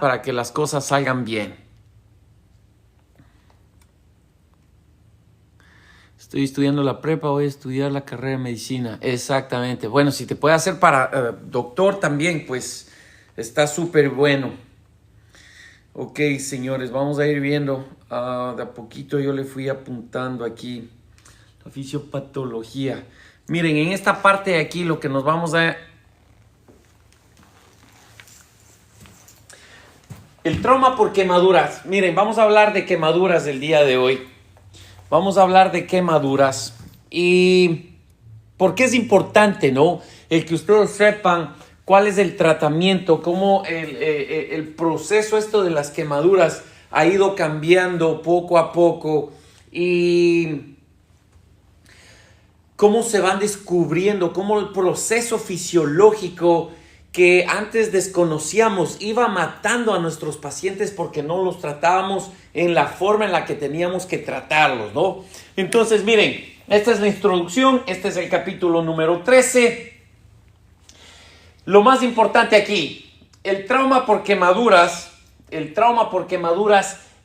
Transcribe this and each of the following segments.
para que las cosas salgan bien. Estoy estudiando la prepa, voy a estudiar la carrera de medicina. Exactamente. Bueno, si te puede hacer para doctor también, pues está súper bueno. Ok, señores, vamos a ir viendo. De a poquito yo le fui apuntando aquí la fisiopatología. Miren, en esta parte de aquí lo que nos vamos a... El trauma por quemaduras. Miren, vamos a hablar de quemaduras el día de hoy. Vamos a hablar de quemaduras. Y por qué es importante, ¿no? El que ustedes sepan cuál es el tratamiento, cómo el proceso esto de las quemaduras ha ido cambiando poco a poco. Y cómo se van descubriendo, cómo el proceso fisiológico que antes desconocíamos iba matando a nuestros pacientes porque no los tratábamos en la forma en la que teníamos que tratarlos, ¿no? Entonces, miren, esta es la introducción, este es el capítulo número 13. Lo más importante aquí, el trauma por quemaduras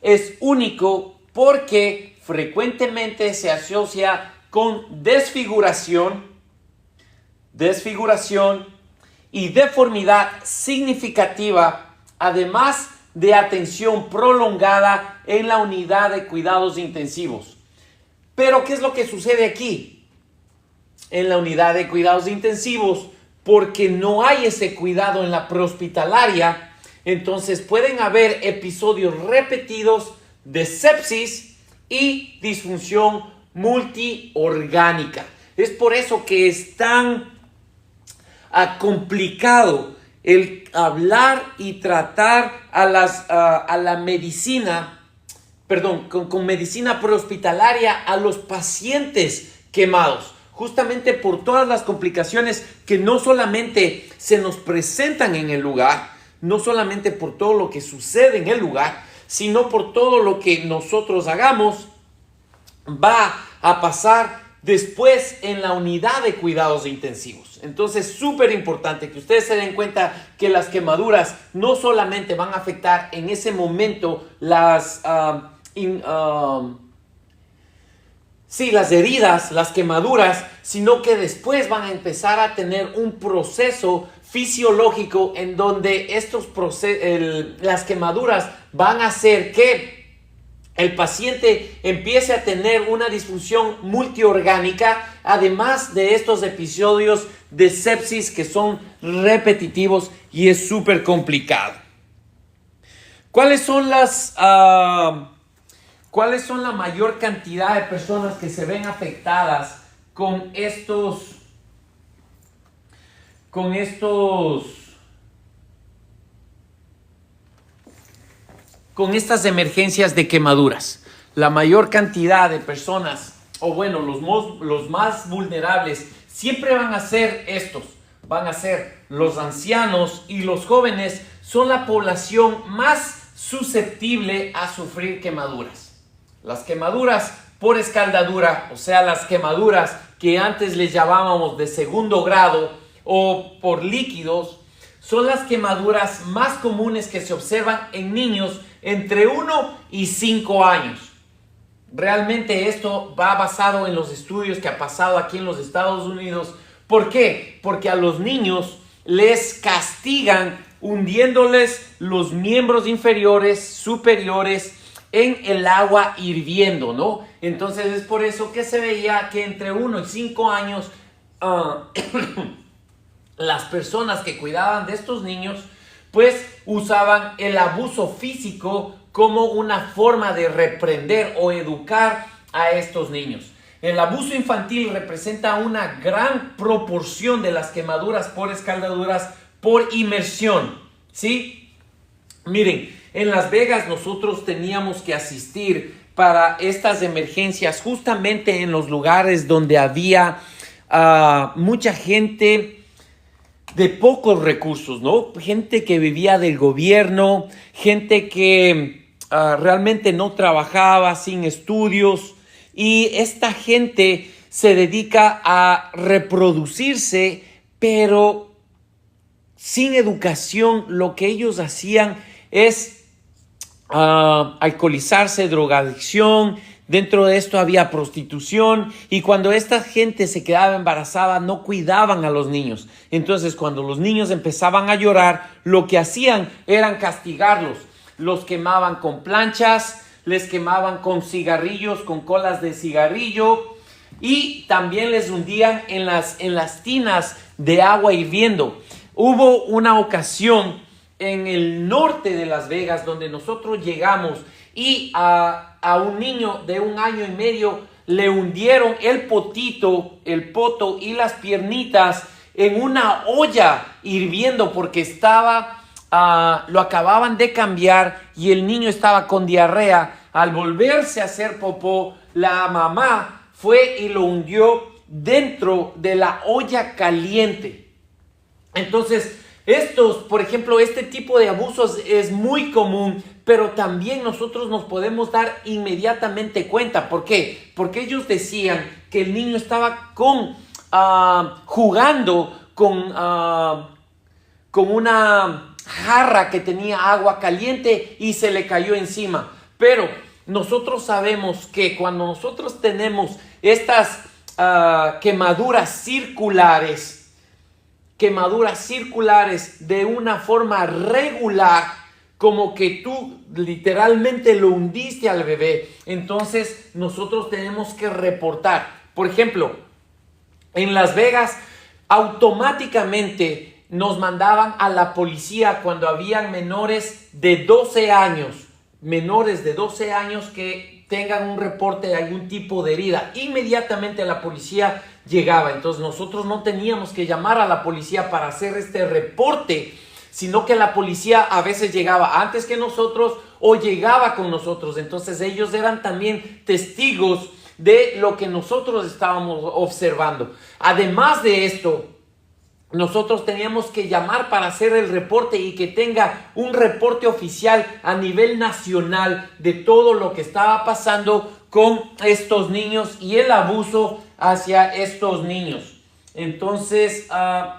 es único porque frecuentemente se asocia con desfiguración y deformidad significativa, además de atención prolongada en la unidad de cuidados intensivos. Pero, ¿qué es lo que sucede aquí? En la unidad de cuidados intensivos, porque no hay ese cuidado en la prehospitalaria, entonces pueden haber episodios repetidos de sepsis y disfunción multiorgánica. Es por eso que es tan complicado el hablar y tratar a la medicina, con medicina prehospitalaria a los pacientes quemados, justamente por todas las complicaciones que no solamente se nos presentan en el lugar, no solamente por todo lo que sucede en el lugar, sino por todo lo que nosotros hagamos va a pasar después en la unidad de cuidados intensivos. Entonces, súper importante que ustedes se den cuenta que las quemaduras no solamente van a afectar en ese momento las heridas, las quemaduras, sino que después van a empezar a tener un proceso fisiológico en donde las quemaduras van a hacer que el paciente empiece a tener una disfunción multiorgánica, además de estos episodios de sepsis que son repetitivos y es súper complicado. ¿Cuáles son la mayor cantidad de personas que se ven afectadas con estas emergencias de quemaduras? La mayor cantidad de personas, o bueno, los más vulnerables, siempre van a ser los ancianos y los jóvenes. Son la población más susceptible a sufrir quemaduras. Las quemaduras por escaldadura, o sea, las quemaduras que antes les llamábamos de segundo grado o por líquidos, son las quemaduras más comunes que se observan en niños entre 1 y 5 años. Realmente esto va basado en los estudios que ha pasado aquí en los Estados Unidos. ¿Por qué? Porque a los niños les castigan hundiéndoles los miembros inferiores, superiores en el agua hirviendo, ¿no? Entonces es por eso que se veía que entre 1 y 5 años las personas que cuidaban de estos niños pues usaban el abuso físico como una forma de reprender o educar a estos niños. El abuso infantil representa una gran proporción de las quemaduras por escaldaduras por inmersión, ¿sí? Miren, en Las Vegas nosotros teníamos que asistir para estas emergencias justamente en los lugares donde había mucha gente de pocos recursos, ¿no? Gente que vivía del gobierno, gente que realmente no trabajaba, sin estudios, y esta gente se dedica a reproducirse, pero sin educación. Lo que ellos hacían es alcoholizarse, drogadicción. Dentro de esto había prostitución, y cuando esta gente se quedaba embarazada no cuidaban a los niños. Entonces cuando los niños empezaban a llorar, lo que hacían eran castigarlos. Los quemaban con planchas, les quemaban con cigarrillos, con colas de cigarrillo, y también les hundían en las tinas de agua hirviendo. Hubo una ocasión en el norte de Las Vegas donde nosotros llegamos y a un niño de 1 año y medio le hundieron el poto y las piernitas en una olla hirviendo porque lo acababan de cambiar y el niño estaba con diarrea. Al volverse a hacer popó, la mamá fue y lo hundió dentro de la olla caliente. Entonces, por ejemplo, este tipo de abusos es muy común, pero también nosotros nos podemos dar inmediatamente cuenta. ¿Por qué? Porque ellos decían que el niño estaba jugando con una jarra que tenía agua caliente y se le cayó encima. Pero nosotros sabemos que cuando nosotros tenemos estas quemaduras circulares de una forma regular, como que tú literalmente lo hundiste al bebé, entonces nosotros tenemos que reportar. Por ejemplo, en Las Vegas automáticamente nos mandaban a la policía cuando habían menores de 12 años que tengan un reporte de algún tipo de herida. Inmediatamente la policía llegaba. Entonces nosotros no teníamos que llamar a la policía para hacer este reporte, sino que la policía a veces llegaba antes que nosotros o llegaba con nosotros. Entonces ellos eran también testigos de lo que nosotros estábamos observando. Además de esto, nosotros teníamos que llamar para hacer el reporte y que tenga un reporte oficial a nivel nacional de todo lo que estaba pasando con estos niños y el abuso hacia estos niños. Entonces,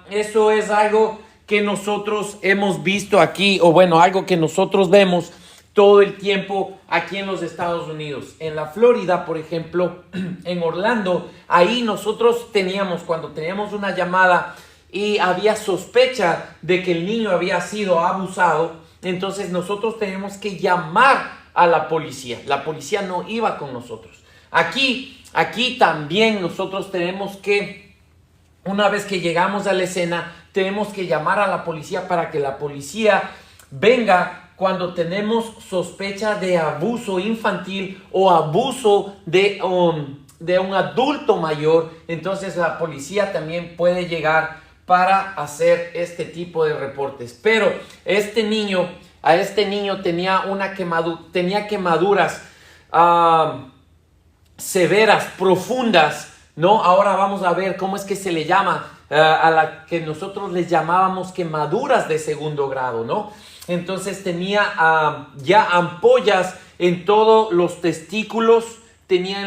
eso es algo que nosotros hemos visto aquí, o bueno, algo que nosotros vemos todo el tiempo aquí en los Estados Unidos. En la Florida, por ejemplo, en Orlando, ahí nosotros cuando teníamos una llamada y había sospecha de que el niño había sido abusado, entonces nosotros tenemos que llamar a la policía. La policía no iba con nosotros. Aquí también nosotros tenemos que, una vez que llegamos a la escena, tenemos que llamar a la policía para que la policía venga cuando tenemos sospecha de abuso infantil o abuso de un adulto mayor. Entonces la policía también puede llegar para hacer este tipo de reportes. Pero a este niño tenía quemaduras severas, profundas, ¿no? Ahora vamos a ver cómo es que se le llama a la que nosotros les llamábamos quemaduras de 2º grado, ¿no? Entonces tenía ya ampollas en todos los testículos, tenía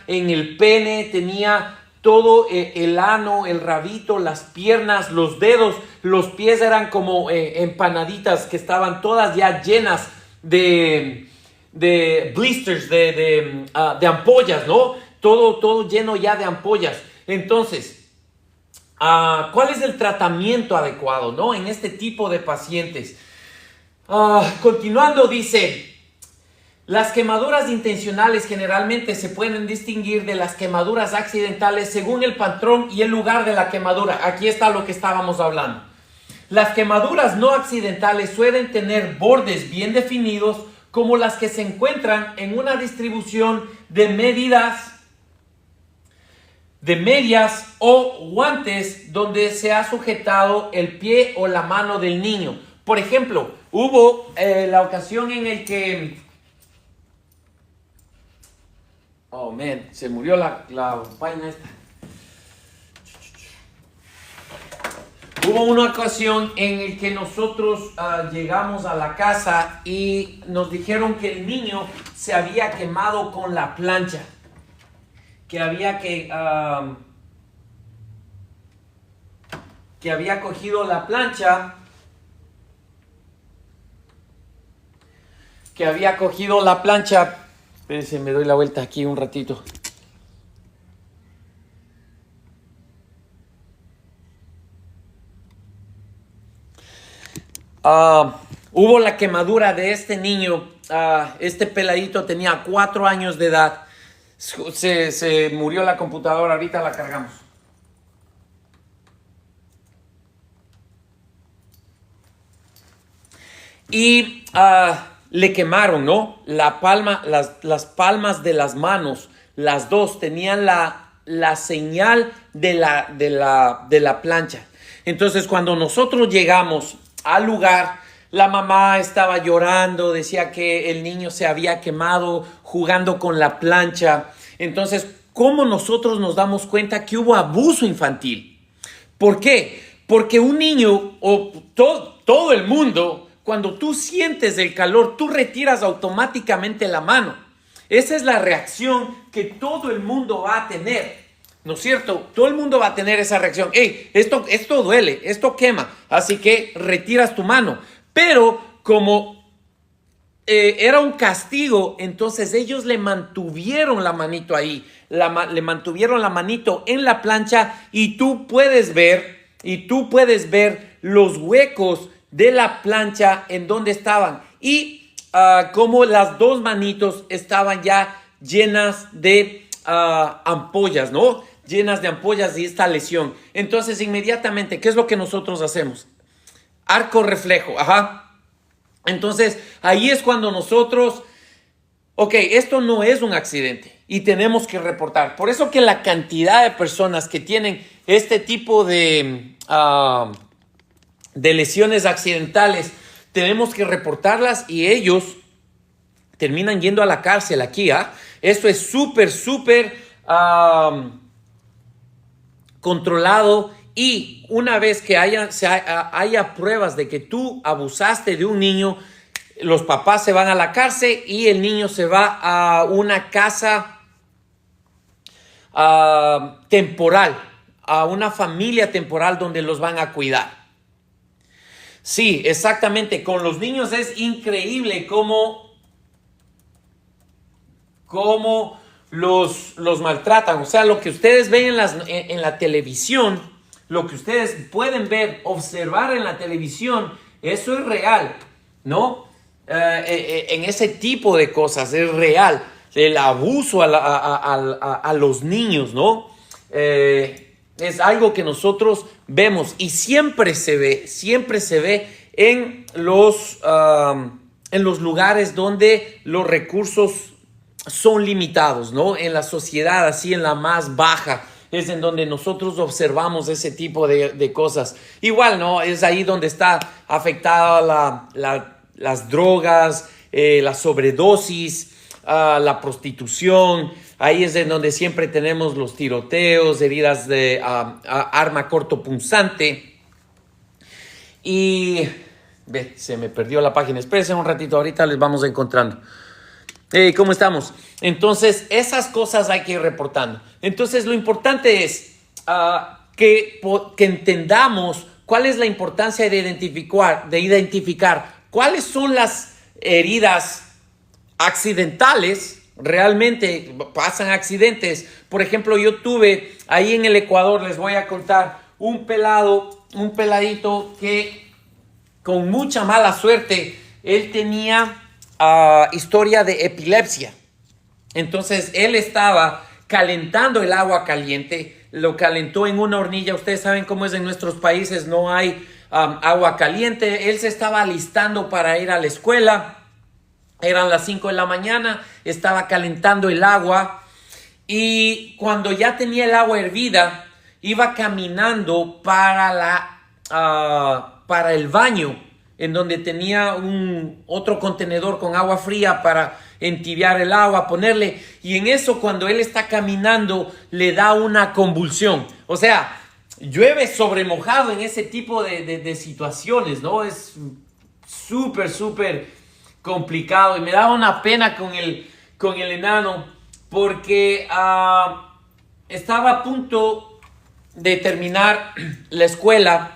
en el pene, tenía todo el ano, el rabito, las piernas, los dedos, los pies eran como empanaditas que estaban todas ya llenas de blisters, de ampollas, ¿no? Todo lleno ya de ampollas. Entonces, ¿cuál es el tratamiento adecuado, ¿no? En este tipo de pacientes? Continuando, dice: las quemaduras intencionales generalmente se pueden distinguir de las quemaduras accidentales según el patrón y el lugar de la quemadura. Aquí está lo que estábamos hablando. Las quemaduras no accidentales suelen tener bordes bien definidos, como las que se encuentran en una distribución de medias o guantes donde se ha sujetado el pie o la mano del niño. Por ejemplo, hubo la ocasión en el que se murió la vaina esta. Hubo una ocasión en el que nosotros llegamos a la casa y nos dijeron que el niño se había quemado con la plancha. Que había cogido la plancha que había cogido la plancha. Espérense, me doy la vuelta aquí un ratito. Hubo la quemadura de este niño. Este peladito tenía 4 años de edad. Se murió la computadora, ahorita la cargamos. Y le quemaron, ¿no? La palma, las palmas de las manos, las dos tenían la señal de la plancha. Entonces, cuando nosotros llegamos al lugar, la mamá estaba llorando, decía que el niño se había quemado jugando con la plancha. Entonces, ¿cómo nosotros nos damos cuenta que hubo abuso infantil? ¿Por qué? Porque un niño o todo el mundo, cuando tú sientes el calor, tú retiras automáticamente la mano. Esa es la reacción que todo el mundo va a tener, ¿no es cierto? Todo el mundo va a tener esa reacción. Hey, esto duele, esto quema, así que retiras tu mano. Pero como era un castigo, entonces ellos le mantuvieron la manito ahí, le mantuvieron la manito en la plancha y tú puedes ver los huecos de la plancha en donde estaban y como las dos manitos estaban ya llenas de ampollas, ¿no? Llenas de ampollas y esta lesión. Entonces inmediatamente, ¿qué es lo que nosotros hacemos? Arco reflejo, ajá. Entonces, ahí es cuando nosotros, ok, esto no es un accidente y tenemos que reportar. Por eso que la cantidad de personas que tienen este tipo de lesiones accidentales, tenemos que reportarlas y ellos terminan yendo a la cárcel aquí, ¿ah? Esto es súper controlado. Y una vez que haya pruebas de que tú abusaste de un niño, los papás se van a la cárcel y el niño se va a una casa temporal, a una familia temporal donde los van a cuidar. Sí, exactamente. Con los niños es increíble cómo los maltratan. O sea, lo que ustedes ven en la televisión, lo que ustedes pueden ver, observar en la televisión, eso es real, ¿no? En ese tipo de cosas es real. El abuso a los niños, ¿no? Es algo que nosotros vemos y siempre se ve en los lugares donde los recursos son limitados, ¿no? En la sociedad, así en la más baja, es en donde nosotros observamos ese tipo de cosas. Igual, ¿no? Es ahí donde está afectada las drogas, la sobredosis, la prostitución. Ahí es en donde siempre tenemos los tiroteos, heridas de arma cortopunzante. Y se me perdió la página. Espérense un ratito, ahorita les vamos encontrando. ¿Cómo estamos? Entonces, esas cosas hay que ir reportando. Entonces, lo importante es que entendamos cuál es la importancia de identificar cuáles son las heridas accidentales. Realmente pasan accidentes. Por ejemplo, yo tuve ahí en el Ecuador, les voy a contar, un peladito que con mucha mala suerte, él tenía historia de epilepsia. Entonces él estaba calentando el agua caliente, lo calentó en una hornilla. Ustedes saben cómo es en nuestros países, no hay agua caliente. Él se estaba alistando para ir a la escuela, eran las 5 de la mañana, estaba calentando el agua y cuando ya tenía el agua hervida, iba caminando para el baño, en donde tenía otro contenedor con agua fría para entibiar el agua, ponerle, y en eso cuando él está caminando le da una convulsión. O sea, llueve sobre mojado en ese tipo de situaciones, ¿no? Es súper complicado y me daba una pena con el enano porque estaba a punto de terminar la escuela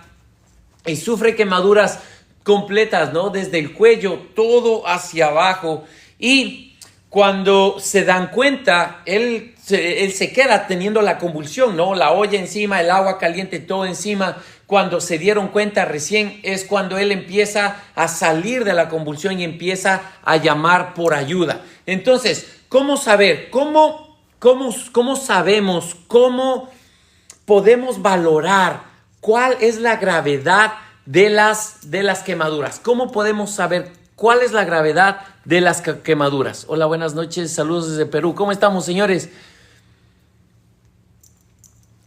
y sufre quemaduras completas, ¿no? Desde el cuello, todo hacia abajo. Y cuando se dan cuenta, él se queda teniendo la convulsión, ¿no? La olla encima, el agua caliente, todo encima. Cuando se dieron cuenta recién es cuando él empieza a salir de la convulsión y empieza a llamar por ayuda. Entonces, ¿cómo saber? ¿Cómo sabemos? ¿Cómo podemos valorar cuál es la gravedad de las quemaduras? ¿Cómo podemos saber cuál es la gravedad de las quemaduras? Hola, buenas noches, saludos desde Perú. ¿Cómo estamos, señores?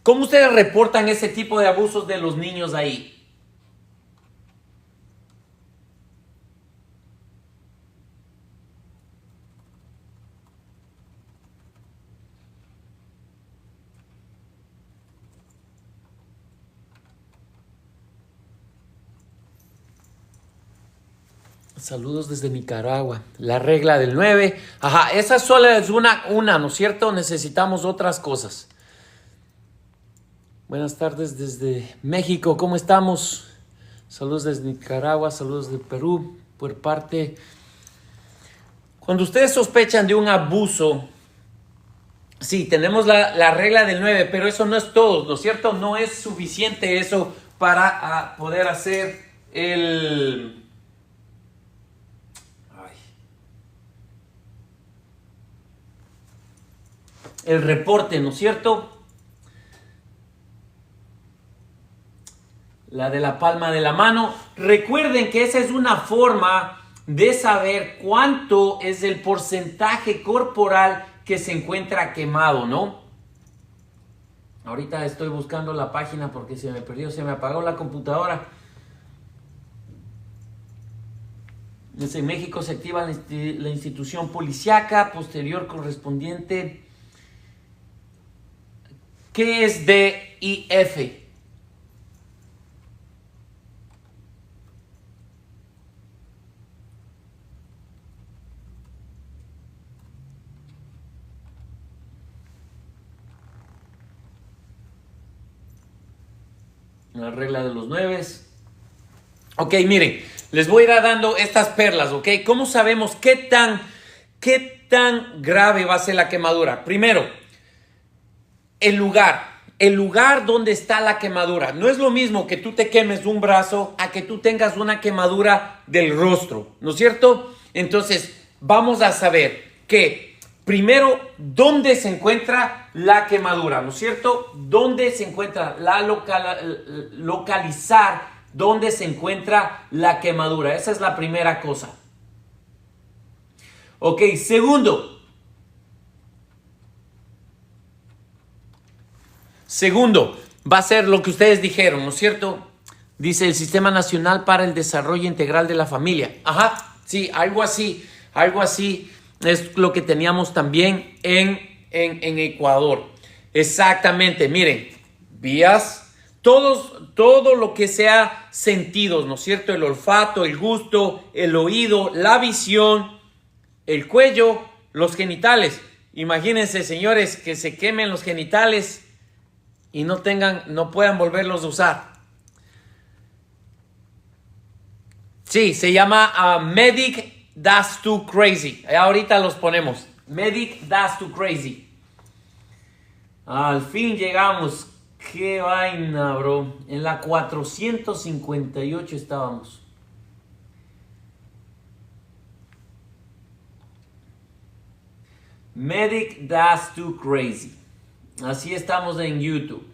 ¿Cómo ustedes reportan ese tipo de abusos de los niños ahí? Saludos desde Nicaragua. La regla del 9. Ajá, esa solo es una, ¿no es cierto? Necesitamos otras cosas. Buenas tardes desde México. ¿Cómo estamos? Saludos desde Nicaragua, saludos de Perú. Por parte... Cuando ustedes sospechan de un abuso, sí, tenemos la regla del 9, pero eso no es todo, ¿no es cierto? No es suficiente eso para poder hacer el reporte, ¿no es cierto? La de la palma de la mano. Recuerden que esa es una forma de saber cuánto es el porcentaje corporal que se encuentra quemado, ¿no? Ahorita estoy buscando la página porque se me perdió, se me apagó la computadora. Desde México se activa la institución policíaca posterior correspondiente. ¿Qué es DIF? La regla de los 9. Ok, miren, les voy a ir dando estas perlas, ¿ok? ¿Cómo sabemos qué tan grave va a ser la quemadura? Primero, el lugar donde está la quemadura. No es lo mismo que tú te quemes un brazo a que tú tengas una quemadura del rostro, ¿no es cierto? Entonces, vamos a saber que primero, ¿dónde se encuentra la quemadura? ¿No es cierto? ¿Dónde se encuentra localizar dónde se encuentra la quemadura? Esa es la primera cosa. Ok, segundo, va a ser lo que ustedes dijeron, ¿no es cierto? Dice el Sistema Nacional para el Desarrollo Integral de la Familia. Ajá, sí, algo así es lo que teníamos también en Ecuador. Exactamente, miren, vías, todo lo que sea sentidos, ¿no es cierto? El olfato, el gusto, el oído, la visión, el cuello, los genitales. Imagínense, señores, que se quemen los genitales y no puedan volverlos a usar. Sí, se llama Medic That's Too Crazy. Ahorita los ponemos. Medic That's Too Crazy. Al fin llegamos. Qué vaina, bro. En la 458 estábamos. Medic That's Too Crazy. Así estamos en YouTube.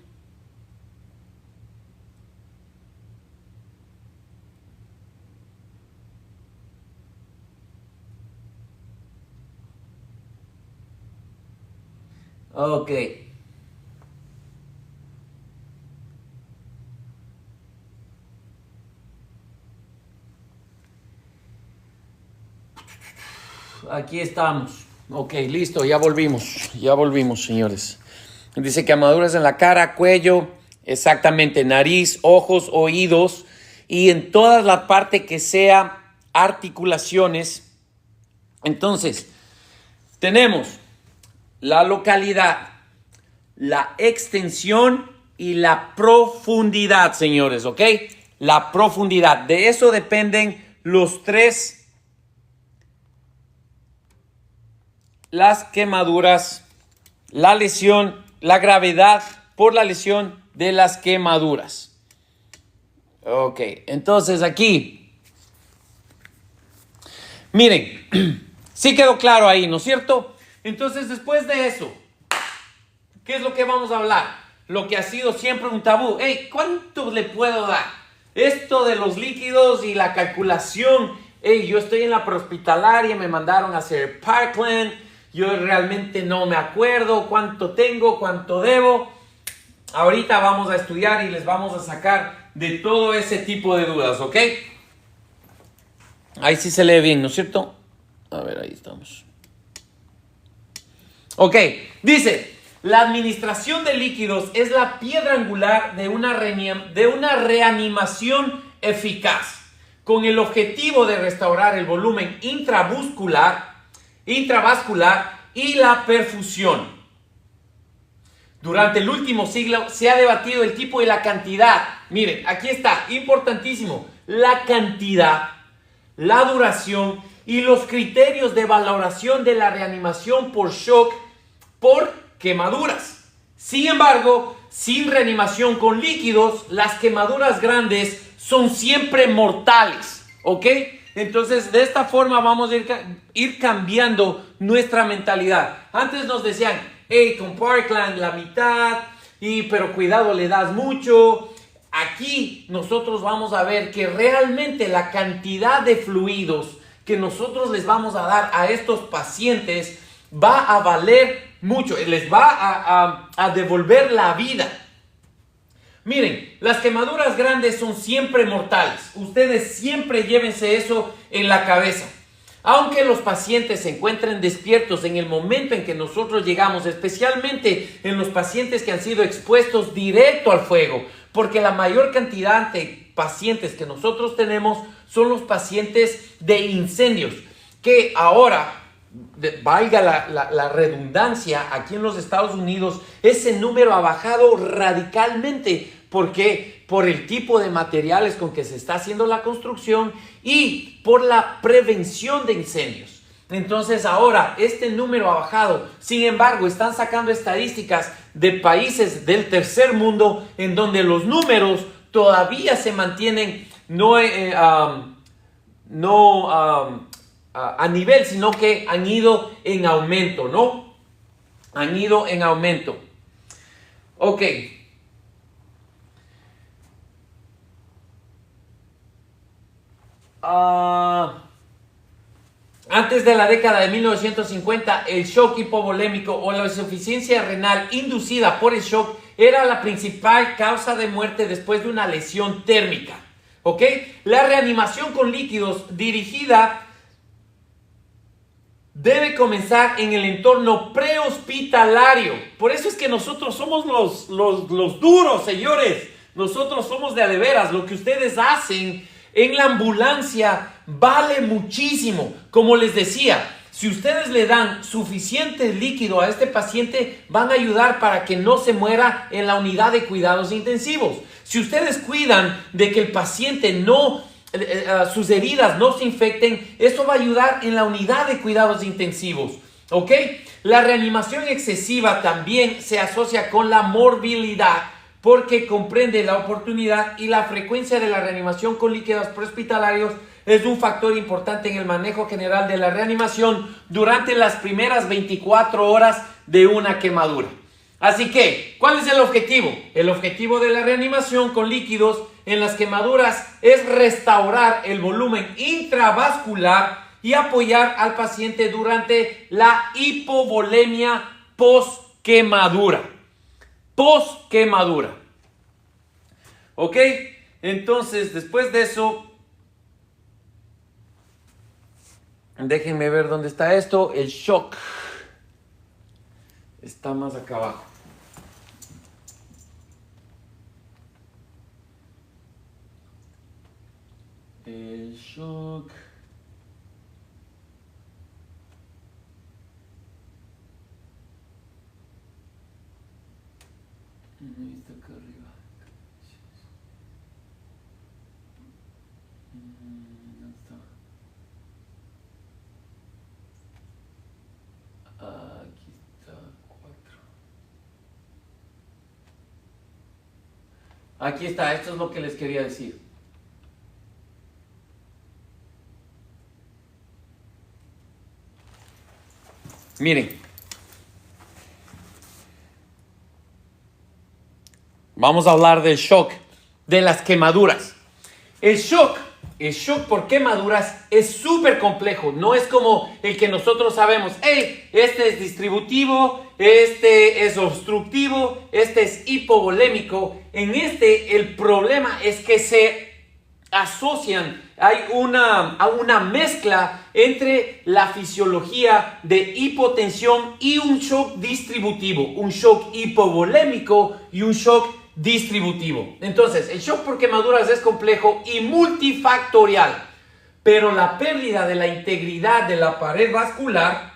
Ok. Aquí estamos. Ok, listo, ya volvimos. Ya volvimos, señores. Dice quemaduras en la cara, cuello, exactamente, nariz, ojos, oídos y en toda la parte que sea articulaciones. Entonces, tenemos la localidad, la extensión y la profundidad, señores, ¿ok? la profundidad. De eso dependen los tres, las quemaduras, la lesión, la gravedad por la lesión de las quemaduras. Ok, entonces aquí, miren, sí quedó claro ahí, ¿no es cierto? Entonces después de eso, ¿qué es lo que vamos a hablar? Lo que ha sido siempre un tabú. Hey, ¿cuánto le puedo dar? Esto de los líquidos y la calculación. Hey, yo estoy en la prehospitalaria, me mandaron a hacer Parkland. Yo realmente no me acuerdo cuánto tengo, cuánto debo. Ahorita vamos a estudiar y les vamos a sacar de todo ese tipo de dudas, ¿ok? Ahí sí se lee bien, ¿no es cierto? A ver, ahí estamos. Ok, dice, la administración de líquidos es la piedra angular de una reanimación eficaz, con el objetivo de restaurar el volumen intravascular y la perfusión. Durante el último siglo se ha debatido el tipo y la cantidad. Miren, aquí está, importantísimo, la cantidad, la duración y los criterios de valoración de la reanimación por shock por quemaduras. Sin embargo, sin reanimación con líquidos, las quemaduras grandes son siempre mortales, ¿ok? Entonces, de esta forma vamos a ir cambiando nuestra mentalidad. Antes nos decían, hey, con Parkland la mitad, pero cuidado, le das mucho. Aquí nosotros vamos a ver que realmente la cantidad de fluidos que nosotros les vamos a dar a estos pacientes va a valer mucho, les va a devolver la vida. Miren, las quemaduras grandes son siempre mortales. Ustedes siempre llévense eso en la cabeza. Aunque los pacientes se encuentren despiertos en el momento en que nosotros llegamos, especialmente en los pacientes que han sido expuestos directo al fuego, porque la mayor cantidad de pacientes que nosotros tenemos son los pacientes de incendios, que ahora, valga la redundancia, aquí en los Estados Unidos ese número ha bajado radicalmente. ¿Por qué? Por el tipo de materiales con que se está haciendo la construcción y por la prevención de incendios. Entonces ahora este número ha bajado. Sin embargo, están sacando estadísticas de países del tercer mundo en donde los números todavía se mantienen a nivel, sino que han ido en aumento, ¿no? Han ido en aumento. Ok. Antes de la década de 1950, el shock hipovolémico o la insuficiencia renal inducida por el shock era la principal causa de muerte después de una lesión térmica. ¿Ok? La reanimación con líquidos dirigida debe comenzar en el entorno prehospitalario. Por eso es que nosotros somos los duros, señores. Nosotros somos de veras. Lo que ustedes hacen en la ambulancia vale muchísimo. Como les decía, si ustedes le dan suficiente líquido a este paciente, van a ayudar para que no se muera en la unidad de cuidados intensivos. Si ustedes cuidan de que el paciente sus heridas no se infecten, eso va a ayudar en la unidad de cuidados intensivos, ¿ok? La reanimación excesiva también se asocia con la morbilidad porque comprende la oportunidad y la frecuencia de la reanimación con líquidos prehospitalarios. Es un factor importante en el manejo general de la reanimación durante las primeras 24 horas de una quemadura. Así que, ¿cuál es el objetivo? El objetivo de la reanimación con líquidos en las quemaduras es restaurar el volumen intravascular y apoyar al paciente durante la hipovolemia post-quemadura. Post-quemadura. ¿Ok? Entonces, después de eso, déjenme ver dónde está esto. El shock está más acá abajo. El shock. Ahí está acá arriba. Aquí está, esto es lo que les quería decir. Miren, vamos a hablar del shock, de las quemaduras. El shock por quemaduras es súper complejo. No es como el que nosotros sabemos. Hey, este es distributivo, este es obstructivo, este es hipovolémico. En este el problema es que se asocian. Hay una mezcla entre la fisiología de hipotensión y un shock distributivo. Un shock hipovolémico y un shock distributivo. Entonces, el shock por quemaduras es complejo y multifactorial, pero la pérdida de la integridad de la pared vascular,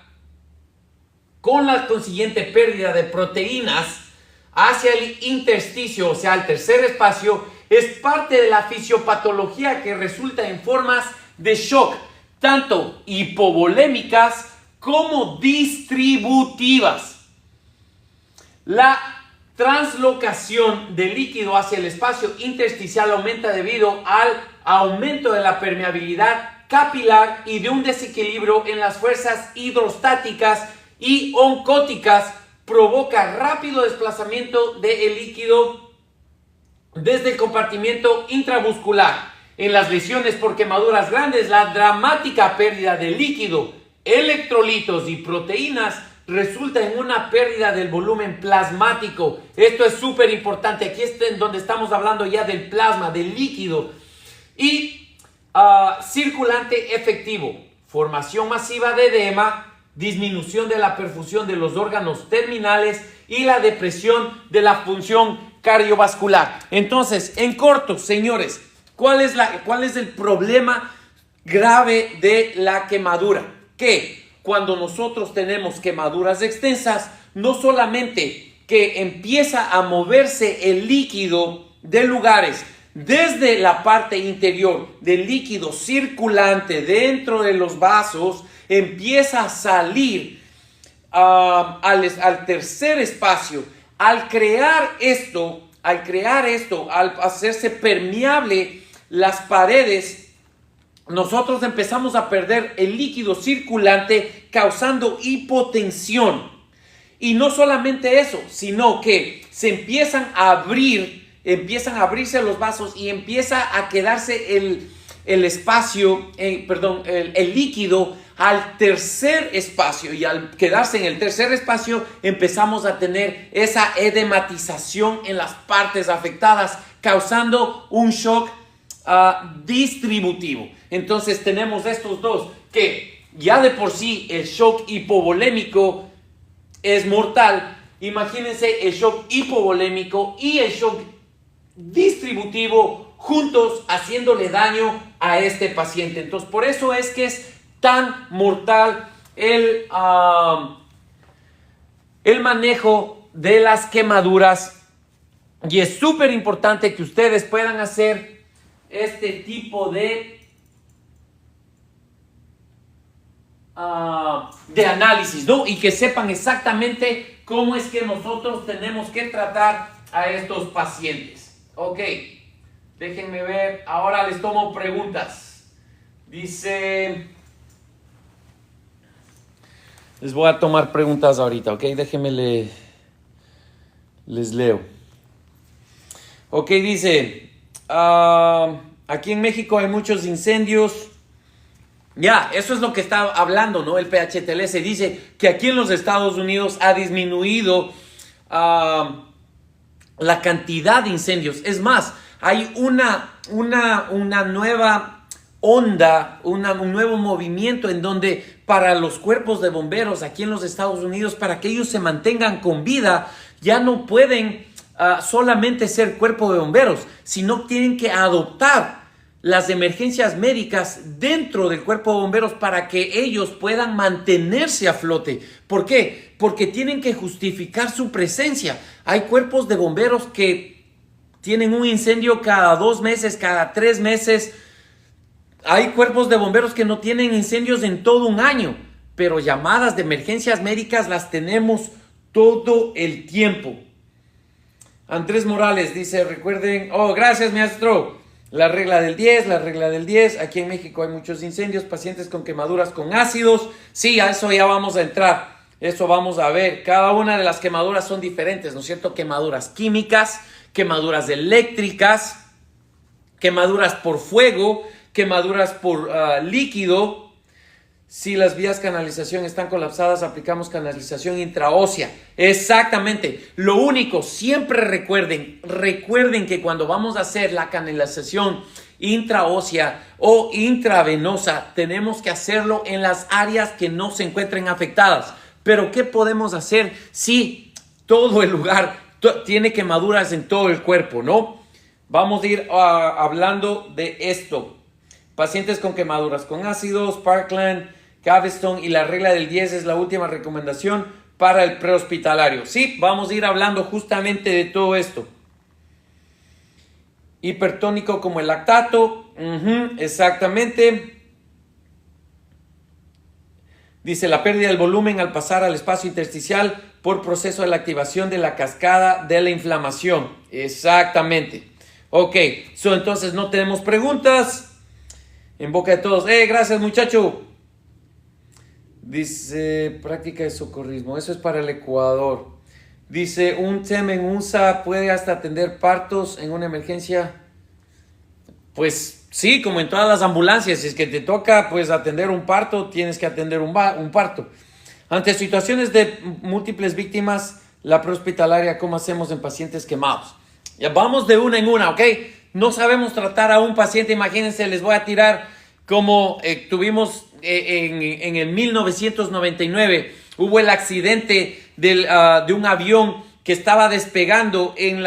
con la consiguiente pérdida de proteínas hacia el intersticio, o sea, el tercer espacio, es parte de la fisiopatología que resulta en formas de shock, tanto hipovolémicas como distributivas. La translocación de líquido hacia el espacio intersticial aumenta debido al aumento de la permeabilidad capilar y de un desequilibrio en las fuerzas hidrostáticas y oncóticas. Provoca rápido desplazamiento del líquido desde el compartimiento intravascular. En las lesiones por quemaduras grandes, la dramática pérdida de líquido, electrolitos y proteínas resulta en una pérdida del volumen plasmático. Esto es súper importante. Aquí es donde estamos hablando ya del plasma, del líquido. Y circulante efectivo, formación masiva de edema, disminución de la perfusión de los órganos terminales y la depresión de la función cardiovascular. Entonces, en corto, señores, ¿cuál es el problema grave de la quemadura? Que cuando nosotros tenemos quemaduras extensas, no solamente que empieza a moverse el líquido de lugares desde la parte interior del líquido circulante dentro de los vasos, empieza a salir al tercer espacio. Al crear esto, al hacerse permeable las paredes, nosotros empezamos a perder el líquido circulante, causando hipotensión. Y no solamente eso, sino que se empiezan a abrirse los vasos y empieza a quedarse el líquido al tercer espacio. Y al quedarse en el tercer espacio, empezamos a tener esa edematización en las partes afectadas, causando un shock distributivo. Entonces tenemos estos dos, que ya de por sí el shock hipovolémico es mortal. Imagínense el shock hipovolémico y el shock distributivo juntos, haciéndole daño a este paciente. Entonces por eso es que es tan mortal el manejo de las quemaduras, y es súper importante que ustedes puedan hacer este tipo de análisis, ¿no? Y que sepan exactamente cómo es que nosotros tenemos que tratar a estos pacientes. Ok, déjenme ver, ahora les tomo preguntas. Dice, les voy a tomar preguntas ahorita, ok, déjenme les leo. Ok, dice, aquí en México hay muchos incendios. Ya, eso es lo que está hablando, ¿no? El PHTLS dice que aquí en los Estados Unidos ha disminuido la cantidad de incendios. Es más, hay una nueva onda, un nuevo movimiento en donde para los cuerpos de bomberos aquí en los Estados Unidos, para que ellos se mantengan con vida, ya no pueden solamente ser cuerpo de bomberos, sino tienen que adoptar las emergencias médicas dentro del cuerpo de bomberos para que ellos puedan mantenerse a flote. ¿Por qué? Porque tienen que justificar su presencia. Hay cuerpos de bomberos que tienen un incendio cada 2 meses, cada 3 meses. Hay cuerpos de bomberos que no tienen incendios en todo un año, pero llamadas de emergencias médicas las tenemos todo el tiempo. Andrés Morales dice, recuerden, oh, gracias maestro, la regla del 10, la regla del 10, aquí en México hay muchos incendios, pacientes con quemaduras con ácidos, sí, a eso ya vamos a entrar, eso vamos a ver, cada una de las quemaduras son diferentes, ¿no es cierto? Quemaduras químicas, quemaduras eléctricas, quemaduras por fuego, quemaduras por líquido. Si las vías canalización están colapsadas, aplicamos canalización intraósea. Exactamente. Lo único, siempre recuerden que cuando vamos a hacer la canalización intraósea o intravenosa, tenemos que hacerlo en las áreas que no se encuentren afectadas. Pero ¿qué podemos hacer si todo el lugar tiene quemaduras en todo el cuerpo, no? Vamos a ir hablando de esto. Pacientes con quemaduras con ácidos, Parkland, Gaveston y la regla del 10 es la última recomendación para el prehospitalario. Sí, vamos a ir hablando justamente de todo esto. Hipertónico como el lactato, exactamente. Dice la pérdida del volumen al pasar al espacio intersticial por proceso de la activación de la cascada de la inflamación. Exactamente. Ok, entonces no tenemos preguntas. En boca de todos. Gracias muchacho. Dice práctica de socorrismo. Eso es para el Ecuador. Dice un TEM en USA puede hasta atender partos en una emergencia. Pues sí, como en todas las ambulancias. Si es que te toca pues atender un parto, tienes que atender un parto. Ante situaciones de múltiples víctimas, la prehospitalaria, ¿cómo hacemos en pacientes quemados? Ya vamos de una en una, ¿ok? No sabemos tratar a un paciente, imagínense, les voy a tirar como tuvimos en el 1999, hubo el accidente de un avión que estaba despegando en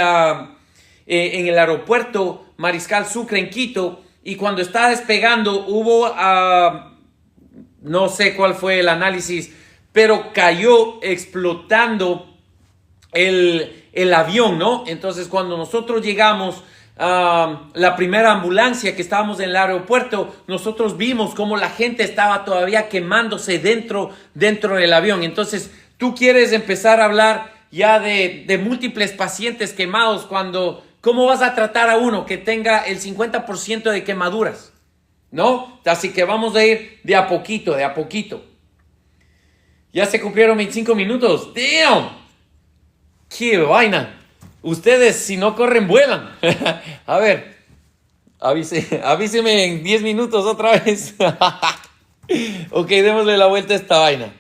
el aeropuerto Mariscal Sucre en Quito, y cuando estaba despegando hubo, no sé cuál fue el análisis, pero cayó explotando el avión, ¿no? Entonces cuando nosotros llegamos, la primera ambulancia que estábamos en el aeropuerto, nosotros vimos cómo la gente estaba todavía quemándose dentro del avión. Entonces tú quieres empezar a hablar ya de múltiples pacientes quemados cuando, ¿cómo vas a tratar a uno que tenga el 50% de quemaduras? ¿No? Así que vamos a ir de a poquito, de a poquito. Ya se cumplieron 25 minutos. ¡Damn! ¡Qué vaina! Ustedes, si no corren, vuelan. A ver, avíseme en 10 minutos otra vez. Ok, démosle la vuelta a esta vaina.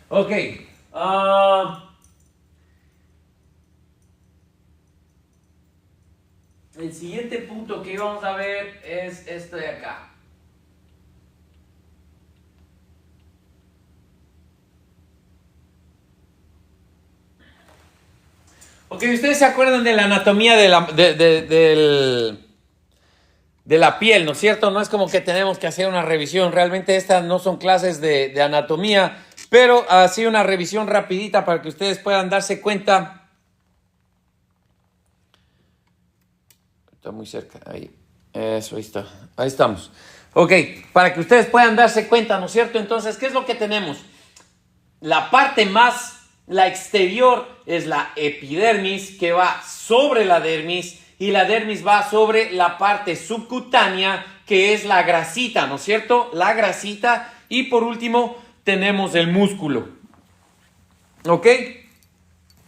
Ok. El siguiente punto que vamos a ver es este de acá. Ok, ustedes se acuerdan de la anatomía de la piel, ¿no es cierto? No es como que tenemos que hacer una revisión. Realmente estas no son clases de anatomía, pero así una revisión rapidita para que ustedes puedan darse cuenta. Está muy cerca, ahí. Eso, ahí está. Ahí estamos. Ok, para que ustedes puedan darse cuenta, ¿no es cierto? Entonces, ¿qué es lo que tenemos? La exterior es la epidermis, que va sobre la dermis, y la dermis va sobre la parte subcutánea, que es la grasita, ¿no es cierto? La grasita. Y por último tenemos el músculo. ¿Ok?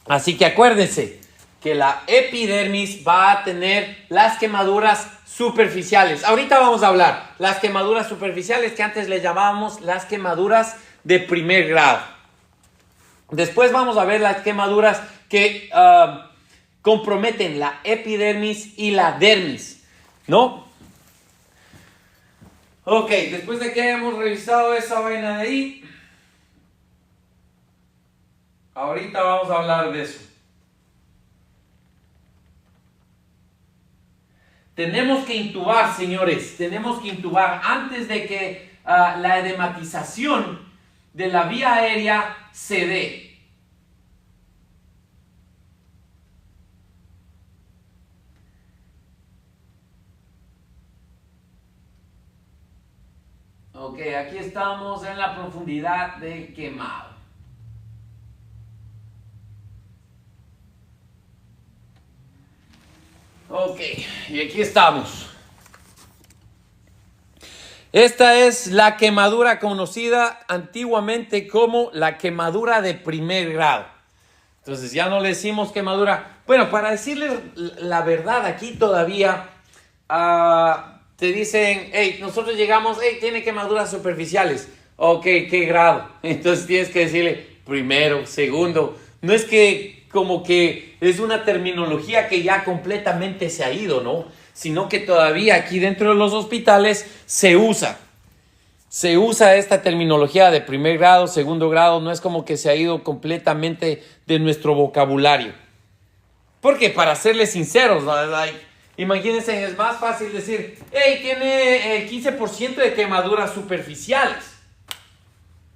Así que acuérdense que la epidermis va a tener las quemaduras superficiales. Ahorita vamos a hablar las quemaduras superficiales, que antes le llamábamos las quemaduras de primer grado. Después vamos a ver las quemaduras que comprometen la epidermis y la dermis, ¿no? Ok, después de que hayamos revisado esa vaina de ahí, ahorita vamos a hablar de eso. Tenemos que intubar, señores, tenemos que intubar antes de que la edematización de la vía aérea se dé. Ok, aquí estamos en la profundidad de quemado. Ok, y aquí estamos. Esta es la quemadura conocida antiguamente como la quemadura de primer grado. Entonces ya no le decimos quemadura. Bueno, para decirles la verdad, aquí todavía te dicen, hey, nosotros llegamos, hey, tiene quemaduras superficiales. Ok, ¿qué grado? Entonces tienes que decirle primero, segundo. No es que como que es una terminología que ya completamente se ha ido, ¿no? Sino que todavía aquí dentro de los hospitales se usa. Se usa esta terminología de primer grado, segundo grado, no es como que se ha ido completamente de nuestro vocabulario. Porque para serles sinceros, imagínense, es más fácil decir, hey, tiene el 15% de quemaduras superficiales.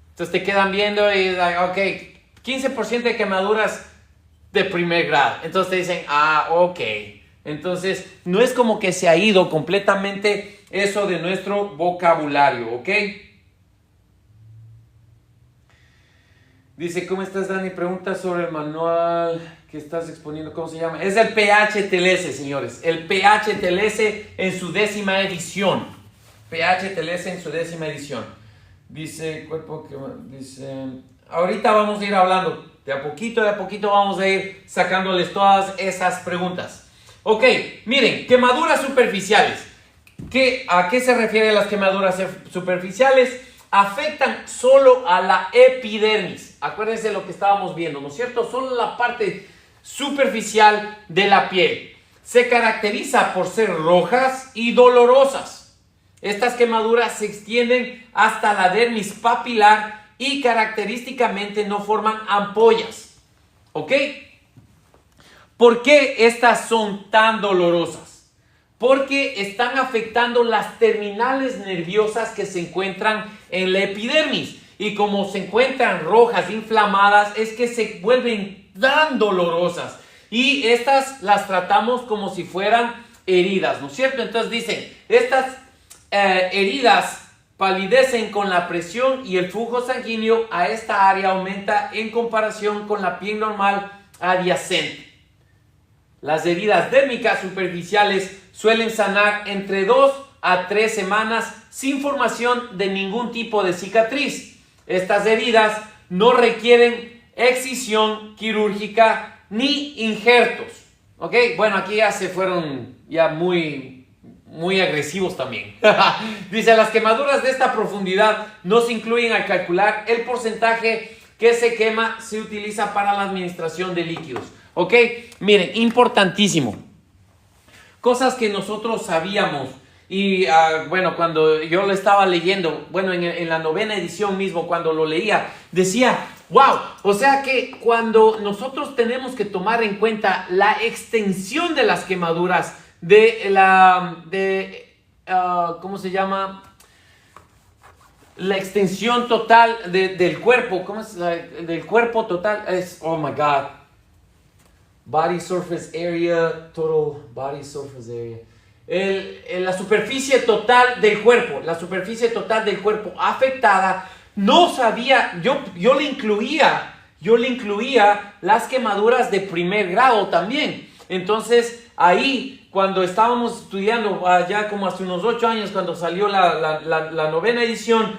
Entonces te quedan viendo y, ok, 15% de quemaduras de primer grado. Entonces te dicen, ok. Entonces no es como que se ha ido completamente eso de nuestro vocabulario, ¿ok? Dice, ¿cómo estás, Dani? Pregunta sobre el manual que estás exponiendo, ¿cómo se llama? Es el PHTLS, señores. El PHTLS en su 10ª edición. PHTLS en su 10ª edición. Dice, ahorita vamos a ir hablando. De a poquito vamos a ir sacándoles todas esas preguntas. Ok, miren, quemaduras superficiales. ¿A qué se refiere las quemaduras superficiales? Afectan solo a la epidermis. Acuérdense de lo que estábamos viendo, ¿no es cierto? Solo la parte superficial de la piel. Se caracteriza por ser rojas y dolorosas. Estas quemaduras se extienden hasta la dermis papilar y característicamente no forman ampollas. ¿Ok? ¿Por qué estas son tan dolorosas? Porque están afectando las terminales nerviosas que se encuentran en la epidermis. Y como se encuentran rojas, inflamadas, es que se vuelven tan dolorosas. Y estas las tratamos como si fueran heridas, ¿no es cierto? Entonces dicen, estas heridas palidecen con la presión y el flujo sanguíneo a esta área aumenta en comparación con la piel normal adyacente. Las heridas dérmicas superficiales suelen sanar entre 2 a 3 semanas sin formación de ningún tipo de cicatriz. Estas heridas no requieren excisión quirúrgica ni injertos. ¿Ok? Bueno, aquí ya se fueron ya muy agresivos también. Dice, las quemaduras de esta profundidad no se incluyen al calcular el porcentaje que se quema, se utiliza para la administración de líquidos. ¿Ok? Miren, importantísimo. Cosas que nosotros sabíamos. Y bueno, cuando yo lo estaba leyendo, bueno, en la 9ª edición mismo, cuando lo leía, decía, wow, o sea que cuando nosotros tenemos que tomar en cuenta la extensión de las quemaduras, ¿cómo se llama? La extensión total del cuerpo, ¿cómo es? Del cuerpo total, es, oh my God. Body surface area, total body surface area. La superficie total del cuerpo, afectada, no sabía, yo le incluía las quemaduras de primer grado también. Entonces ahí, cuando estábamos estudiando, ya como hace unos 8 años, cuando salió la 9ª edición,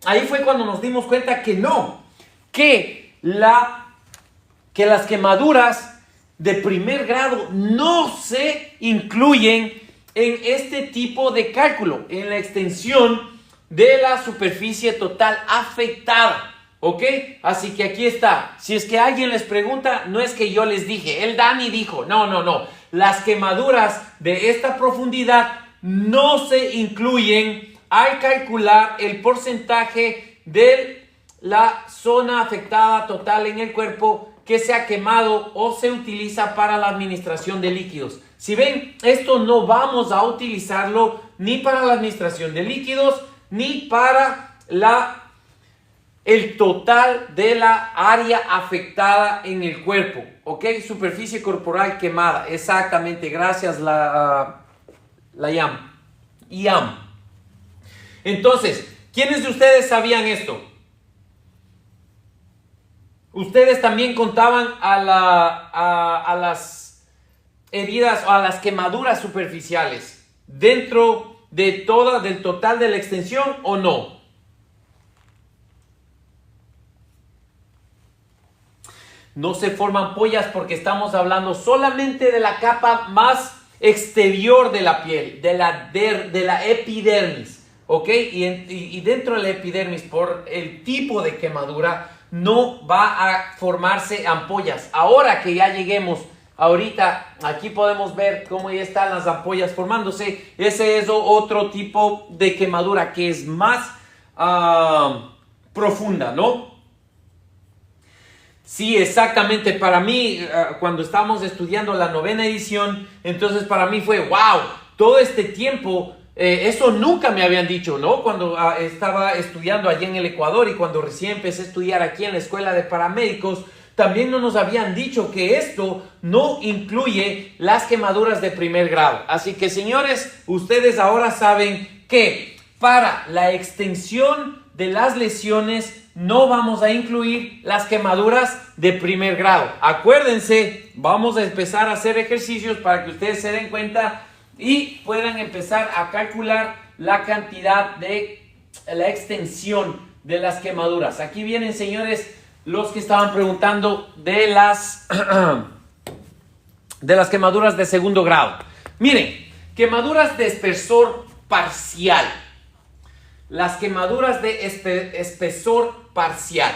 ahí fue cuando nos dimos cuenta que no, que las quemaduras de primer grado no se incluyen en este tipo de cálculo, en la extensión de la superficie total afectada. ¿Ok? Así que aquí está. Si es que alguien les pregunta, no es que yo les dije, el Dani dijo. No. Las quemaduras de esta profundidad no se incluyen al calcular el porcentaje de la zona afectada total en el cuerpo que se ha quemado o se utiliza para la administración de líquidos. Si ven, esto no vamos a utilizarlo ni para la administración de líquidos ni para el total de la área afectada en el cuerpo. ¿Ok? Superficie corporal quemada. Exactamente. Gracias, la IAM. Entonces, ¿quiénes de ustedes sabían esto? Ustedes también contaban a las heridas o a las quemaduras superficiales dentro del total de la extensión o no? No se forman ampollas porque estamos hablando solamente de la capa más exterior de la piel, de la epidermis, ¿ok? Y dentro de la epidermis, por el tipo de quemadura, no va a formarse ampollas. Ahora que ya lleguemos, ahorita aquí podemos ver cómo ya están las ampollas formándose. Ese es otro tipo de quemadura que es más profunda, ¿no? Sí, exactamente. Para mí, cuando estábamos estudiando la 9ª edición, entonces para mí fue, wow, todo este tiempo, eso nunca me habían dicho, ¿no? Cuando estaba estudiando allí en el Ecuador y cuando recién empecé a estudiar aquí en la escuela de paramédicos, también no nos habían dicho que esto no incluye las quemaduras de primer grado. Así que, señores, ustedes ahora saben que para la extensión de las lesiones no vamos a incluir las quemaduras de primer grado. Acuérdense, vamos a empezar a hacer ejercicios para que ustedes se den cuenta y puedan empezar a calcular la cantidad de la extensión de las quemaduras. Aquí vienen, señores, los que estaban preguntando de las quemaduras de segundo grado. Miren, quemaduras de espesor parcial. Las quemaduras de espesor parcial.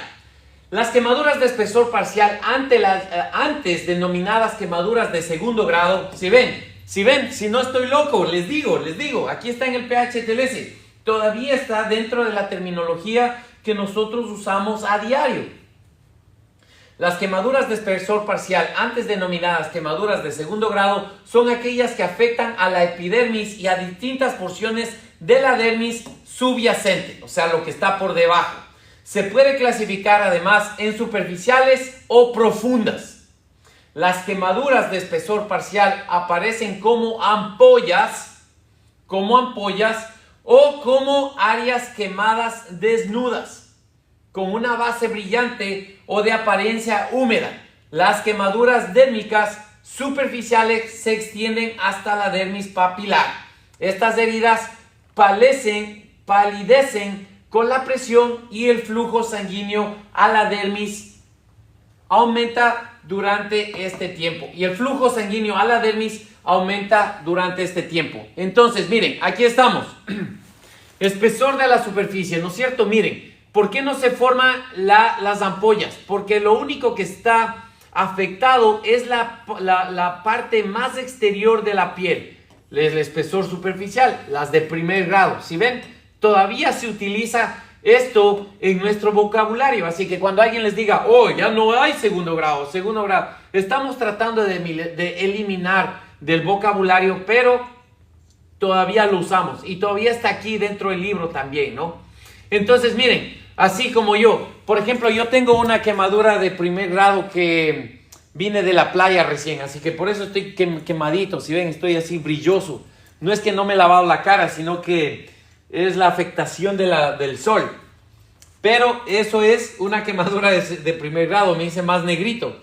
Las quemaduras de espesor parcial antes denominadas quemaduras de segundo grado, si no estoy loco, les digo, aquí está en el PHTLS, todavía está dentro de la terminología que nosotros usamos a diario. Las quemaduras de espesor parcial, antes denominadas quemaduras de segundo grado, son aquellas que afectan a la epidermis y a distintas porciones de la dermis subyacente, o sea, lo que está por debajo. Se puede clasificar además en superficiales o profundas. Las quemaduras de espesor parcial aparecen como ampollas o como áreas quemadas desnudas, con una base brillante o de apariencia húmeda. Las quemaduras dérmicas superficiales se extienden hasta la dermis papilar. Estas heridas palidecen con la presión y el flujo sanguíneo a la dermis aumenta durante este tiempo. Y el flujo sanguíneo a la dermis aumenta durante este tiempo. Entonces, miren, aquí estamos. Espesor de la superficie, ¿no es cierto? Miren, ¿por qué no se forman las ampollas? Porque lo único que está afectado es la parte más exterior de la piel. El espesor superficial, las de primer grado. ¿Sí ven? Todavía se utiliza esto en nuestro vocabulario. Así que cuando alguien les diga, oh, ya no hay segundo grado, estamos tratando de eliminar del vocabulario, pero todavía lo usamos. Y todavía está aquí dentro del libro también, ¿no? Entonces, miren, así como yo. Por ejemplo, yo tengo una quemadura de primer grado que vine de la playa recién, así que por eso estoy quemadito. Si ven, estoy así brilloso. No es que no me he lavado la cara, sino que es la afectación del sol. Pero eso es una quemadura de primer grado, me hice más negrito.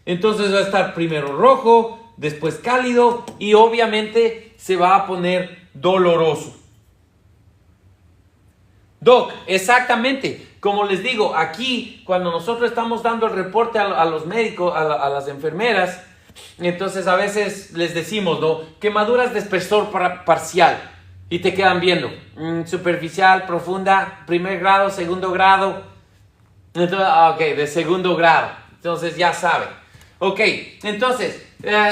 Entonces va a estar primero rojo, después cálido y obviamente se va a poner doloroso. Doc, exactamente. Como les digo, aquí cuando nosotros estamos dando el reporte a los médicos, a las enfermeras, entonces a veces les decimos, ¿no? Quemaduras de espesor parcial. Y te quedan viendo. Superficial, profunda, primer grado, segundo grado. Entonces, ok, de segundo grado. Entonces ya saben. Ok, entonces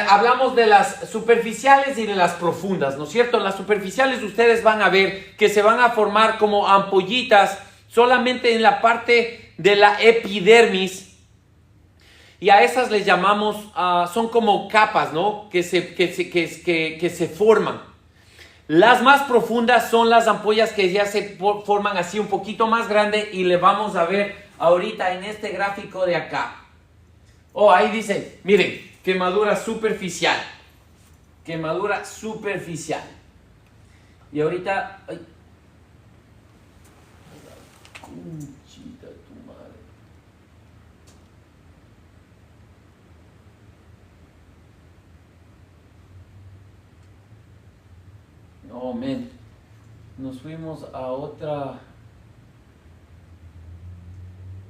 hablamos de las superficiales y de las profundas, ¿no es cierto? Las superficiales ustedes van a ver que se van a formar como ampollitas solamente en la parte de la epidermis. Y a esas les llamamos, son como capas, ¿no? Que se forman. Las más profundas son las ampollas que ya se forman así un poquito más grande y le vamos a ver ahorita en este gráfico de acá. Oh, ahí dice, miren, quemadura superficial. Quemadura superficial. Y ahorita... Ay. Conchita tu madre. Oh, man. Nos fuimos a otra...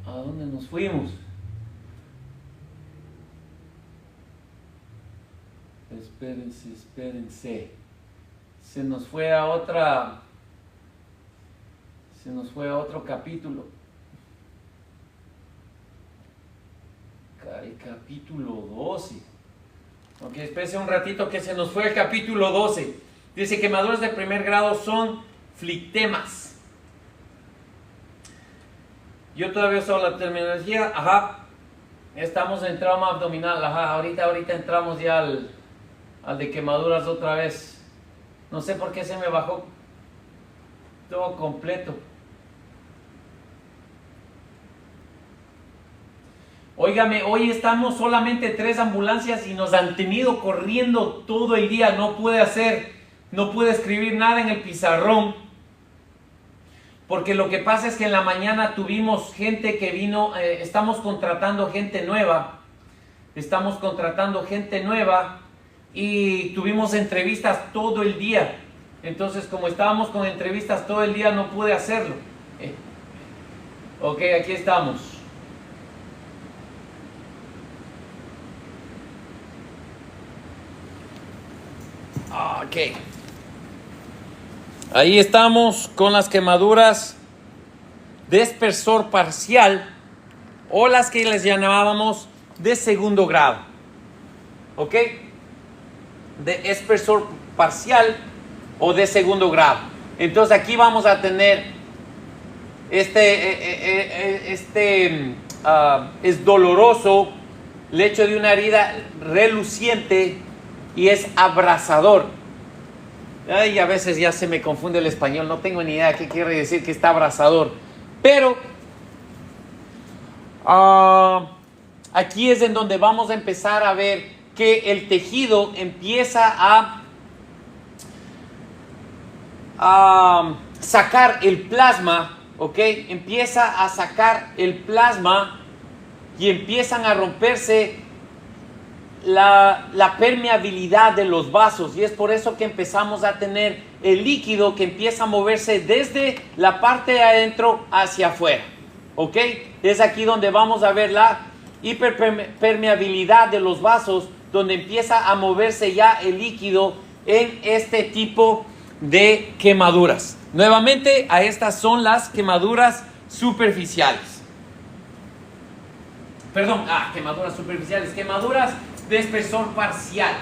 ¿A dónde nos fuimos? Espérense. Se nos fue a otra... Se nos fue a otro capítulo. El capítulo 12. Ok, espérense un ratito que se nos fue el capítulo 12. Dice: quemaduras de primer grado son flictemas. Yo todavía uso la terminología. Ajá. Estamos en trauma abdominal. Ajá. Ahorita entramos ya al de quemaduras otra vez. No sé por qué se me bajó todo completo. Óigame, hoy estamos solamente 3 ambulancias y nos han tenido corriendo todo el día. No pude escribir nada en el pizarrón. Porque lo que pasa es que en la mañana tuvimos gente que vino, estamos contratando gente nueva. Y tuvimos entrevistas todo el día. Entonces, como estábamos con entrevistas todo el día, no pude hacerlo. Ok, aquí estamos. Ok. Ahí estamos con las quemaduras de espesor parcial, o las que les llamábamos de segundo grado. ¿Ok? De espesor parcial o de segundo grado. Entonces aquí vamos a tener es doloroso, el hecho de una herida reluciente y es abrasador. Ay, a veces ya se me confunde el español, no tengo ni idea qué quiere decir que está abrasador. Pero aquí es en donde vamos a empezar a ver que el tejido empieza a sacar el plasma, ¿ok? Empieza a sacar el plasma y empiezan a romperse la permeabilidad de los vasos, y es por eso que empezamos a tener el líquido que empieza a moverse desde la parte de adentro hacia afuera, ¿ok? Es aquí donde vamos a ver la hiperpermeabilidad de los vasos, donde empieza a moverse ya el líquido en este tipo de quemaduras. Nuevamente, a estas son las quemaduras superficiales. Quemaduras superficiales, quemaduras de espesor parcial.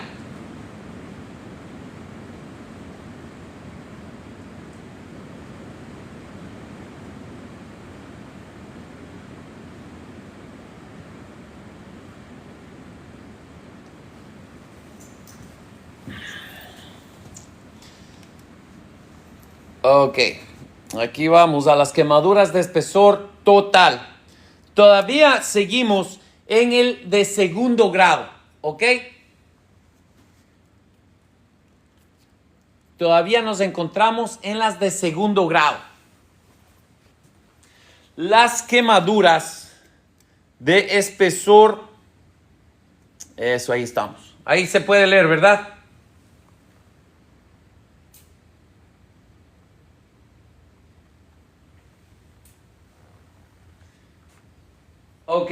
Ok, aquí vamos a las quemaduras de espesor total. Todavía seguimos en el de segundo grado, ¿ok? Todavía nos encontramos en las de segundo grado. Las quemaduras de espesor, eso, ahí estamos. Ahí se puede leer, ¿verdad? Ok,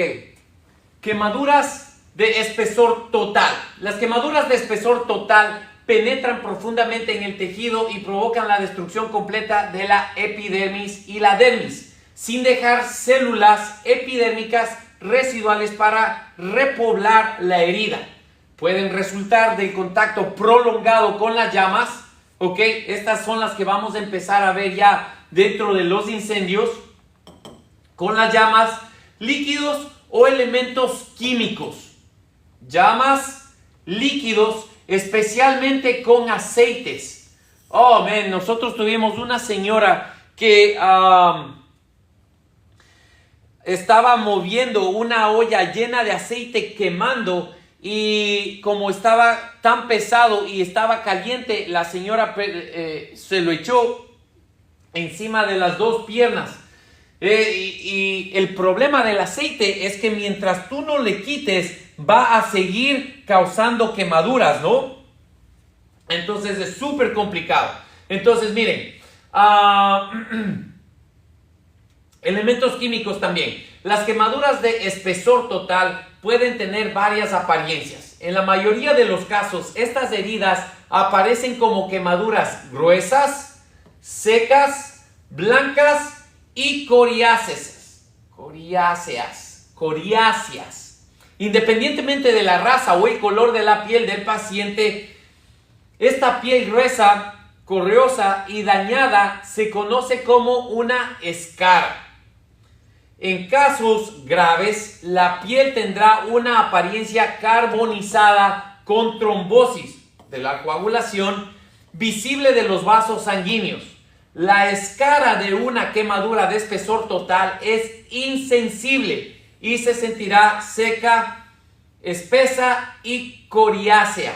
quemaduras de espesor total. Las quemaduras de espesor total penetran profundamente en el tejido y provocan la destrucción completa de la epidermis y la dermis, sin dejar células epidérmicas residuales para repoblar la herida. Pueden resultar del contacto prolongado con las llamas, ok. Estas son las que vamos a empezar a ver ya dentro de los incendios, con las llamas, líquidos o elementos químicos. Llamas, líquidos, especialmente con aceites. Oh, man, nosotros tuvimos una señora que estaba moviendo una olla llena de aceite quemando, y como estaba tan pesado y estaba caliente, la señora se lo echó encima de las dos piernas. Y el problema del aceite es que mientras tú no le quites, va a seguir causando quemaduras, ¿no? Entonces es súper complicado. Entonces, miren, elementos químicos también. Las quemaduras de espesor total pueden tener varias apariencias. En la mayoría de los casos, estas heridas aparecen como quemaduras gruesas, secas, blancas y coriáceas. Coriáceas. Independientemente de la raza o el color de la piel del paciente, esta piel gruesa, correosa y dañada se conoce como una escara. En casos graves, la piel tendrá una apariencia carbonizada con trombosis de la coagulación visible de los vasos sanguíneos. La escara de una quemadura de espesor total es insensible y se sentirá seca, espesa y coriácea.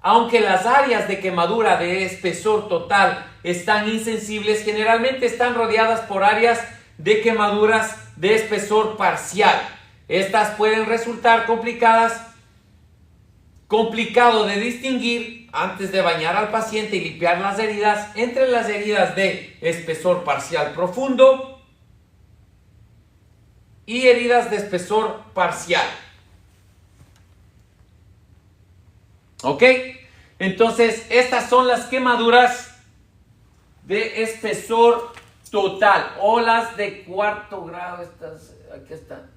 Aunque las áreas de quemadura de espesor total están insensibles, generalmente están rodeadas por áreas de quemaduras de espesor parcial. Estas pueden resultar complicado de distinguir antes de bañar al paciente y limpiar las heridas entre las heridas de espesor parcial profundo y heridas de espesor parcial. ¿Ok? Entonces, estas son las quemaduras de espesor total o las de cuarto grado. Estas, aquí están.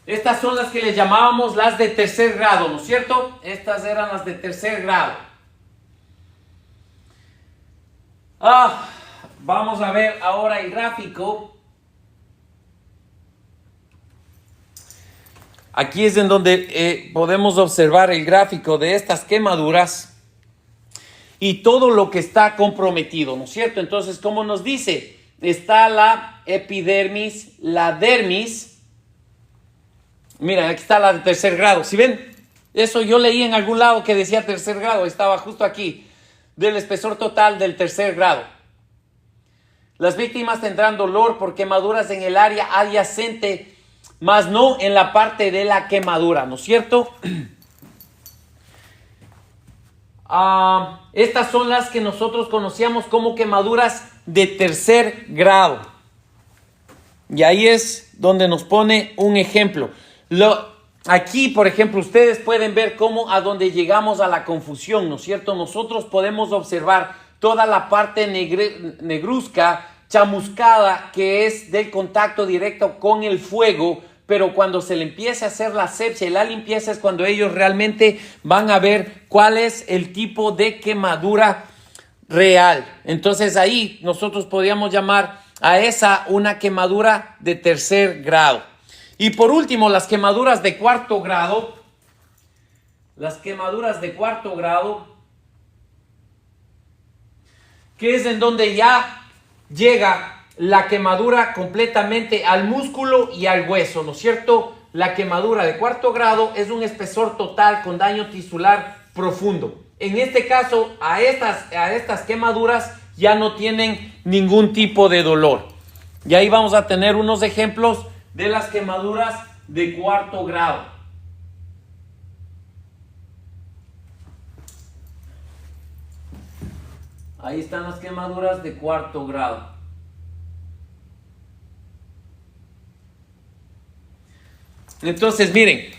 Estas son las que les llamábamos las de tercer grado, ¿no es cierto? Estas eran las de tercer grado. Vamos a ver ahora el gráfico. Aquí es en donde podemos observar el gráfico de estas quemaduras y todo lo que está comprometido, ¿no es cierto? Entonces, como nos dice, está la epidermis, la dermis. Mira, aquí está la de tercer grado. ¿Sí ven? Eso yo leí en algún lado que decía tercer grado. Estaba justo aquí, del espesor total del tercer grado. Las víctimas tendrán dolor por quemaduras en el área adyacente, mas no en la parte de la quemadura, ¿no es cierto? Estas son las que nosotros conocíamos como quemaduras de tercer grado. Y ahí es donde nos pone un ejemplo. Aquí, por ejemplo, ustedes pueden ver cómo a donde llegamos a la confusión, ¿no es cierto? Nosotros podemos observar toda la parte negruzca, chamuscada, que es del contacto directo con el fuego, pero cuando se le empieza a hacer la asepsia y la limpieza es cuando ellos realmente van a ver cuál es el tipo de quemadura real. Entonces ahí nosotros podríamos llamar a esa una quemadura de tercer grado. Y por último, las quemaduras de cuarto grado. Las quemaduras de cuarto grado, que es en donde ya llega la quemadura completamente al músculo y al hueso, ¿no es cierto? La quemadura de cuarto grado es un espesor total con daño tisular profundo. En este caso, a estas quemaduras ya no tienen ningún tipo de dolor. Y ahí vamos a tener unos ejemplos de las quemaduras de cuarto grado. Ahí están las quemaduras de cuarto grado. Entonces, miren,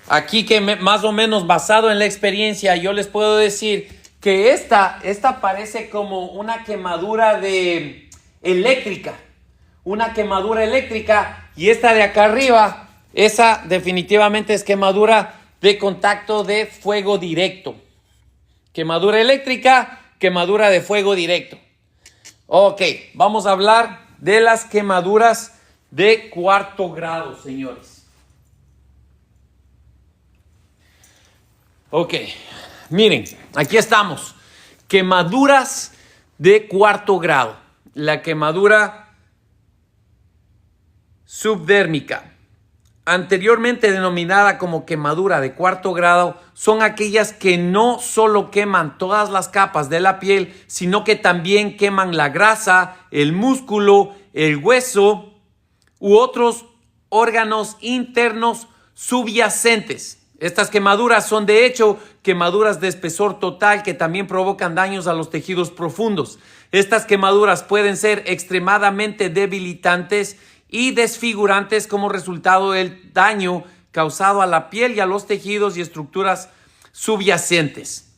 aquí que más o menos basado en la experiencia, yo les puedo decir que esta parece como una quemadura eléctrica. Una quemadura eléctrica, y esta de acá arriba, esa definitivamente es quemadura de contacto de fuego directo. Quemadura eléctrica, quemadura de fuego directo. Ok, vamos a hablar de las quemaduras de cuarto grado, señores. Ok, miren, aquí estamos. Quemaduras de cuarto grado. La quemadura subdérmica, anteriormente denominada como quemadura de cuarto grado, son aquellas que no solo queman todas las capas de la piel, sino que también queman la grasa, el músculo, el hueso u otros órganos internos subyacentes. Estas quemaduras son de hecho quemaduras de espesor total que también provocan daños a los tejidos profundos. Estas quemaduras pueden ser extremadamente debilitantes y desfigurantes como resultado del daño causado a la piel y a los tejidos y estructuras subyacentes.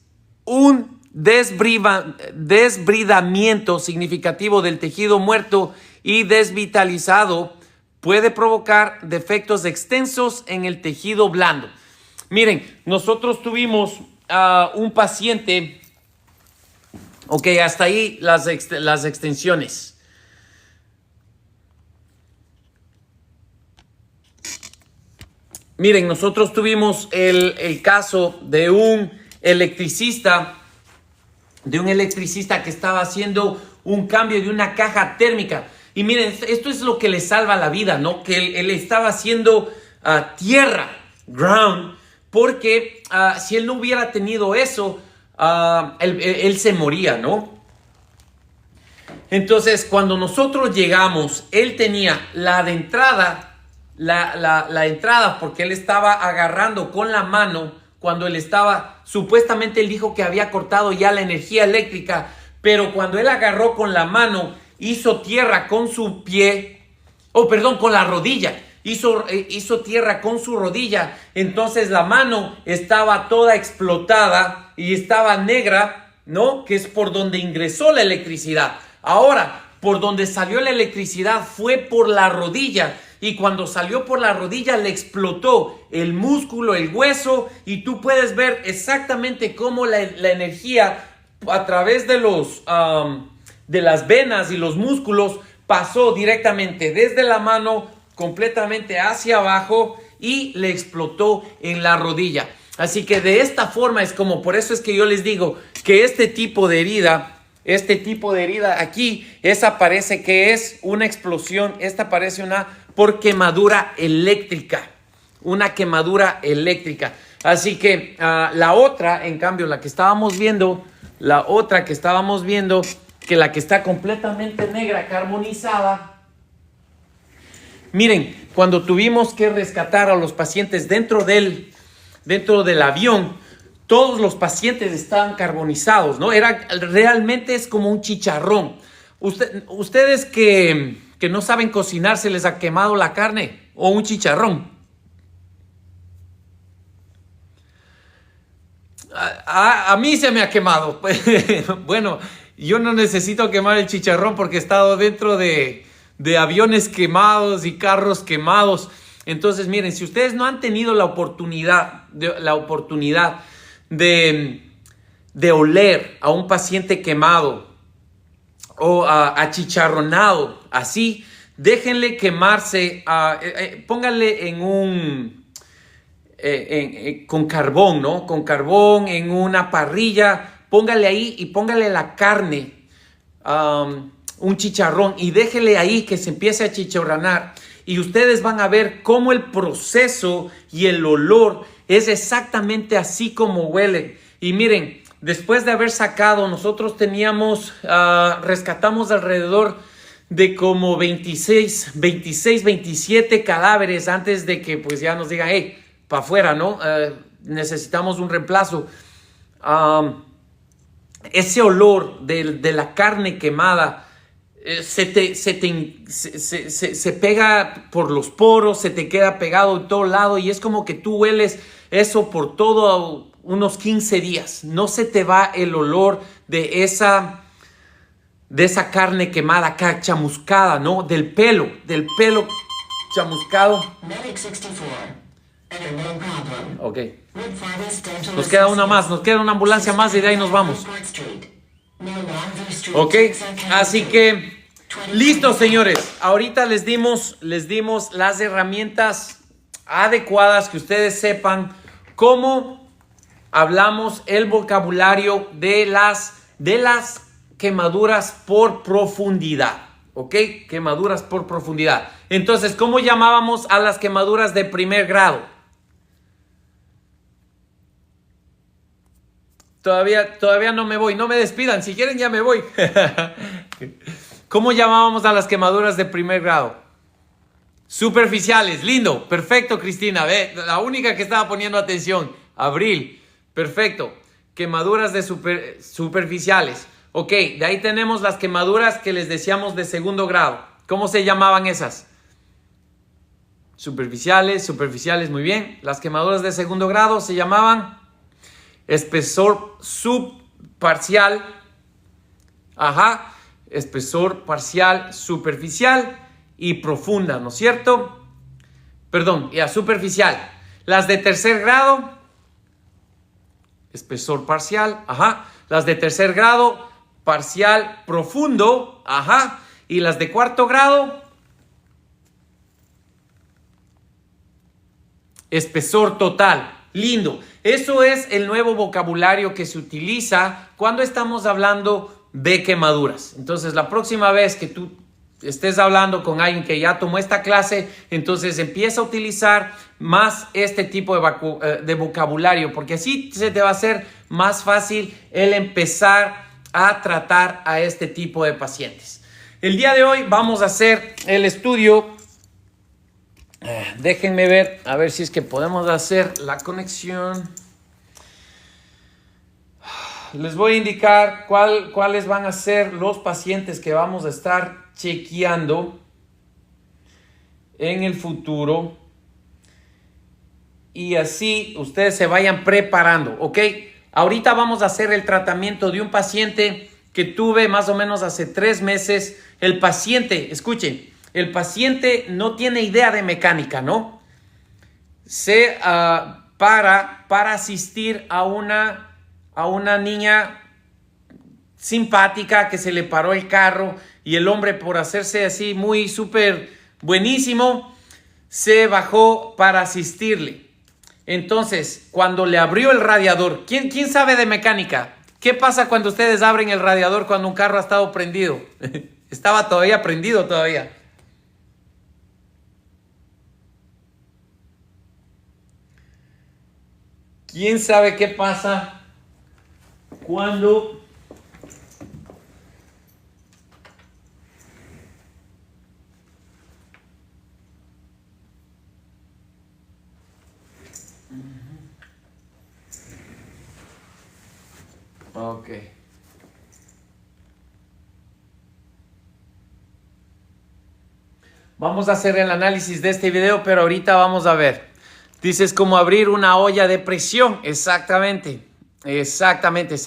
Un desbridamiento significativo del tejido muerto y desvitalizado puede provocar defectos extensos en el tejido blando. Miren, nosotros tuvimos un paciente, ok, hasta ahí las extensiones. Miren, nosotros tuvimos el caso de un electricista que estaba haciendo un cambio de una caja térmica. Y miren, esto es lo que le salva la vida, ¿no? Que él estaba haciendo tierra, ground, porque si él no hubiera tenido eso, él se moría, ¿no? Entonces, cuando nosotros llegamos, él tenía la entrada, porque él estaba agarrando con la mano, cuando él estaba, supuestamente él dijo que había cortado ya la energía eléctrica, pero cuando él agarró con la mano, hizo tierra con su pie, con la rodilla. Hizo tierra con su rodilla, entonces la mano estaba toda explotada y estaba negra, ¿no? Que es por donde ingresó la electricidad. Ahora, por donde salió la electricidad fue por la rodilla, y cuando salió por la rodilla le explotó el músculo, el hueso, y tú puedes ver exactamente cómo la energía a través de de las venas y los músculos pasó directamente desde la mano completamente hacia abajo y le explotó en la rodilla. Así que de esta forma es como, por eso es que yo les digo que este tipo de herida aquí, esa parece que es una explosión, esta parece por quemadura eléctrica, una quemadura eléctrica. Así que la otra, en cambio, la que estábamos viendo, que la que está completamente negra, carbonizada. Miren, cuando tuvimos que rescatar a los pacientes dentro del avión, todos los pacientes estaban carbonizados, ¿no? Realmente es como un chicharrón. Ustedes que no saben cocinar, ¿se les ha quemado la carne o un chicharrón? A mí se me ha quemado. Bueno, yo no necesito quemar el chicharrón porque he estado dentro de aviones quemados y carros quemados. Entonces, miren, si ustedes no han tenido la oportunidad de oler a un paciente quemado o achicharronado, así, déjenle quemarse, pónganle con carbón, ¿no? Con carbón en una parrilla, póngale ahí y póngale la carne, un chicharrón, y déjele ahí que se empiece a chicharronar, y ustedes van a ver cómo el proceso y el olor es exactamente así como huele. Y miren, después de haber sacado, nosotros rescatamos alrededor de como 26, 27 cadáveres antes de que pues ya nos digan, hey, para afuera, ¿no? Necesitamos un reemplazo. Ese olor de la carne quemada se pega por los poros, se te queda pegado en todo lado, y es como que tú hueles eso por todo unos 15 días. No se te va el olor de esa carne quemada, chamuscada, ¿no? Del pelo chamuscado. Ok. Nos queda una más, nos queda una ambulancia más y de ahí nos vamos. Ok, así que listo, señores. Ahorita les dimos las herramientas adecuadas, que ustedes sepan cómo hablamos el vocabulario de las quemaduras por profundidad. Ok, quemaduras por profundidad. Entonces, ¿cómo llamábamos a las quemaduras de primer grado? Todavía no me voy, no me despidan, si quieren ya me voy. ¿Cómo llamábamos a las quemaduras de primer grado? Superficiales, lindo, perfecto, Cristina, ve, la única que estaba poniendo atención. Abril, perfecto. Quemaduras de superficiales. Ok, de ahí tenemos las quemaduras que les decíamos de segundo grado. ¿Cómo se llamaban esas? Superficiales, muy bien. Las quemaduras de segundo grado se llamaban espesor subparcial. Ajá, espesor parcial, superficial y profunda, ¿no es cierto? Perdón, ya, superficial. Las de tercer grado, espesor parcial, ajá. Las de tercer grado, parcial, profundo, ajá. Y las de cuarto grado, espesor total. Lindo. Eso es el nuevo vocabulario que se utiliza cuando estamos hablando de quemaduras. Entonces, la próxima vez que tú estés hablando con alguien que ya tomó esta clase, entonces empieza a utilizar más este tipo de vocabulario, porque así se te va a hacer más fácil el empezar a tratar a este tipo de pacientes. El día de hoy vamos a hacer el estudio. Déjenme ver, a ver si es que podemos hacer la conexión. Les voy a indicar cuáles van a ser los pacientes que vamos a estar chequeando en el futuro. Y así ustedes se vayan preparando, ¿ok? Ahorita vamos a hacer el tratamiento de un paciente que tuve más o menos hace 3 meses. El paciente, escuchen, el paciente no tiene idea de mecánica, ¿no? Se para asistir a una niña simpática que se le paró el carro y el hombre, por hacerse así muy súper buenísimo, se bajó para asistirle. Entonces, cuando le abrió el radiador, ¿quién sabe de mecánica? ¿Qué pasa cuando ustedes abren el radiador cuando un carro ha estado prendido? Estaba todavía prendido todavía. ¿Quién sabe qué pasa cuando ok. Vamos a hacer el análisis de este video, pero ahorita vamos a ver. Dices como abrir una olla de presión. Exactamente. Exactamente.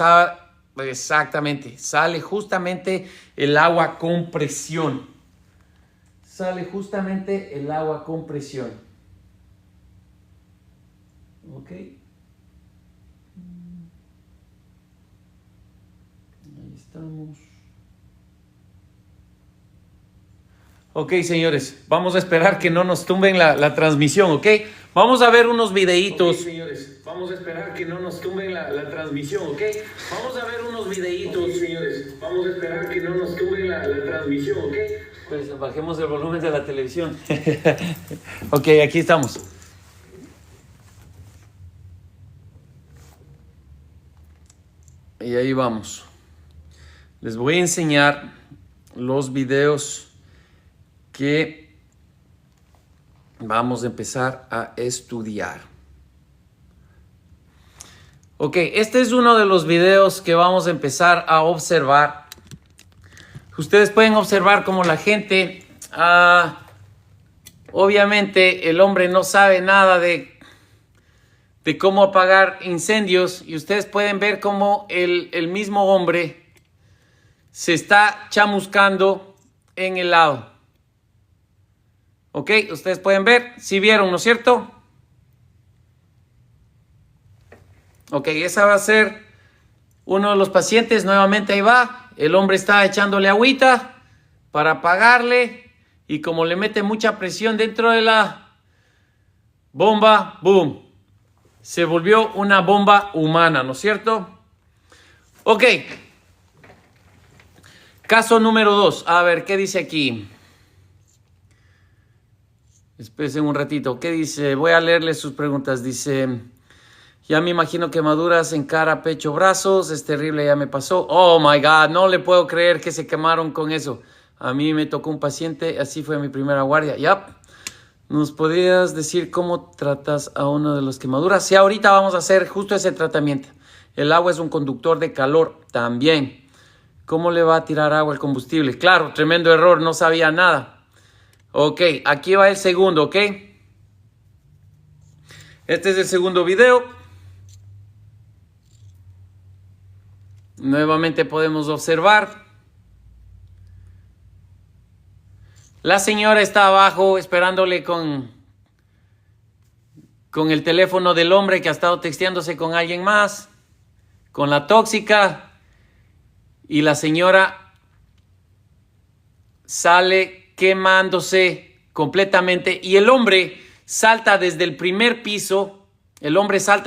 Sale justamente el agua con presión. Sale justamente el agua con presión. Ok. Ahí estamos. Ok, señores, vamos a esperar que no nos tumben la transmisión, ¿ok? Vamos a ver unos videitos. Ok, señores, vamos a esperar que no nos tumben la transmisión, ¿ok? Vamos a ver unos videitos. Ok, señores, vamos a esperar que no nos tumben la transmisión, ¿ok? Pues bajemos el volumen de la televisión. Ok, aquí estamos. Y ahí vamos. Les voy a enseñar los videos que vamos a empezar a estudiar. Ok, este es uno de los videos que vamos a empezar a observar. Ustedes pueden observar cómo la gente, obviamente el hombre no sabe nada de cómo apagar incendios, y ustedes pueden ver cómo el mismo hombre se está chamuscando en el lado. Ok, ustedes pueden ver, si vieron, ¿no es cierto? Ok, esa va a ser uno de los pacientes. Nuevamente ahí va. El hombre está echándole agüita para apagarle. Y como le mete mucha presión dentro de la bomba, ¡boom! Se volvió una bomba humana, ¿no es cierto? Ok. Caso número 2. A ver, ¿qué dice aquí? Esperen un ratito. ¿Qué dice? Voy a leerle sus preguntas. Dice, ya me imagino quemaduras en cara, pecho, brazos. Es terrible, ya me pasó. Oh, my God. No le puedo creer que se quemaron con eso. A mí me tocó un paciente. Así fue mi primera guardia. Yep. ¿Nos podrías decir cómo tratas a uno de los quemaduras? Sí, ahorita vamos a hacer justo ese tratamiento. El agua es un conductor de calor también. ¿Cómo le va a tirar agua al combustible? Claro, tremendo error, no sabía nada. Ok, aquí va el segundo, ¿ok? Este es el segundo video. Nuevamente podemos observar. La señora está abajo esperándole con el teléfono del hombre que ha estado texteándose con alguien más, con la tóxica, y la señora sale quemándose completamente y el hombre salta desde el primer piso, el hombre salta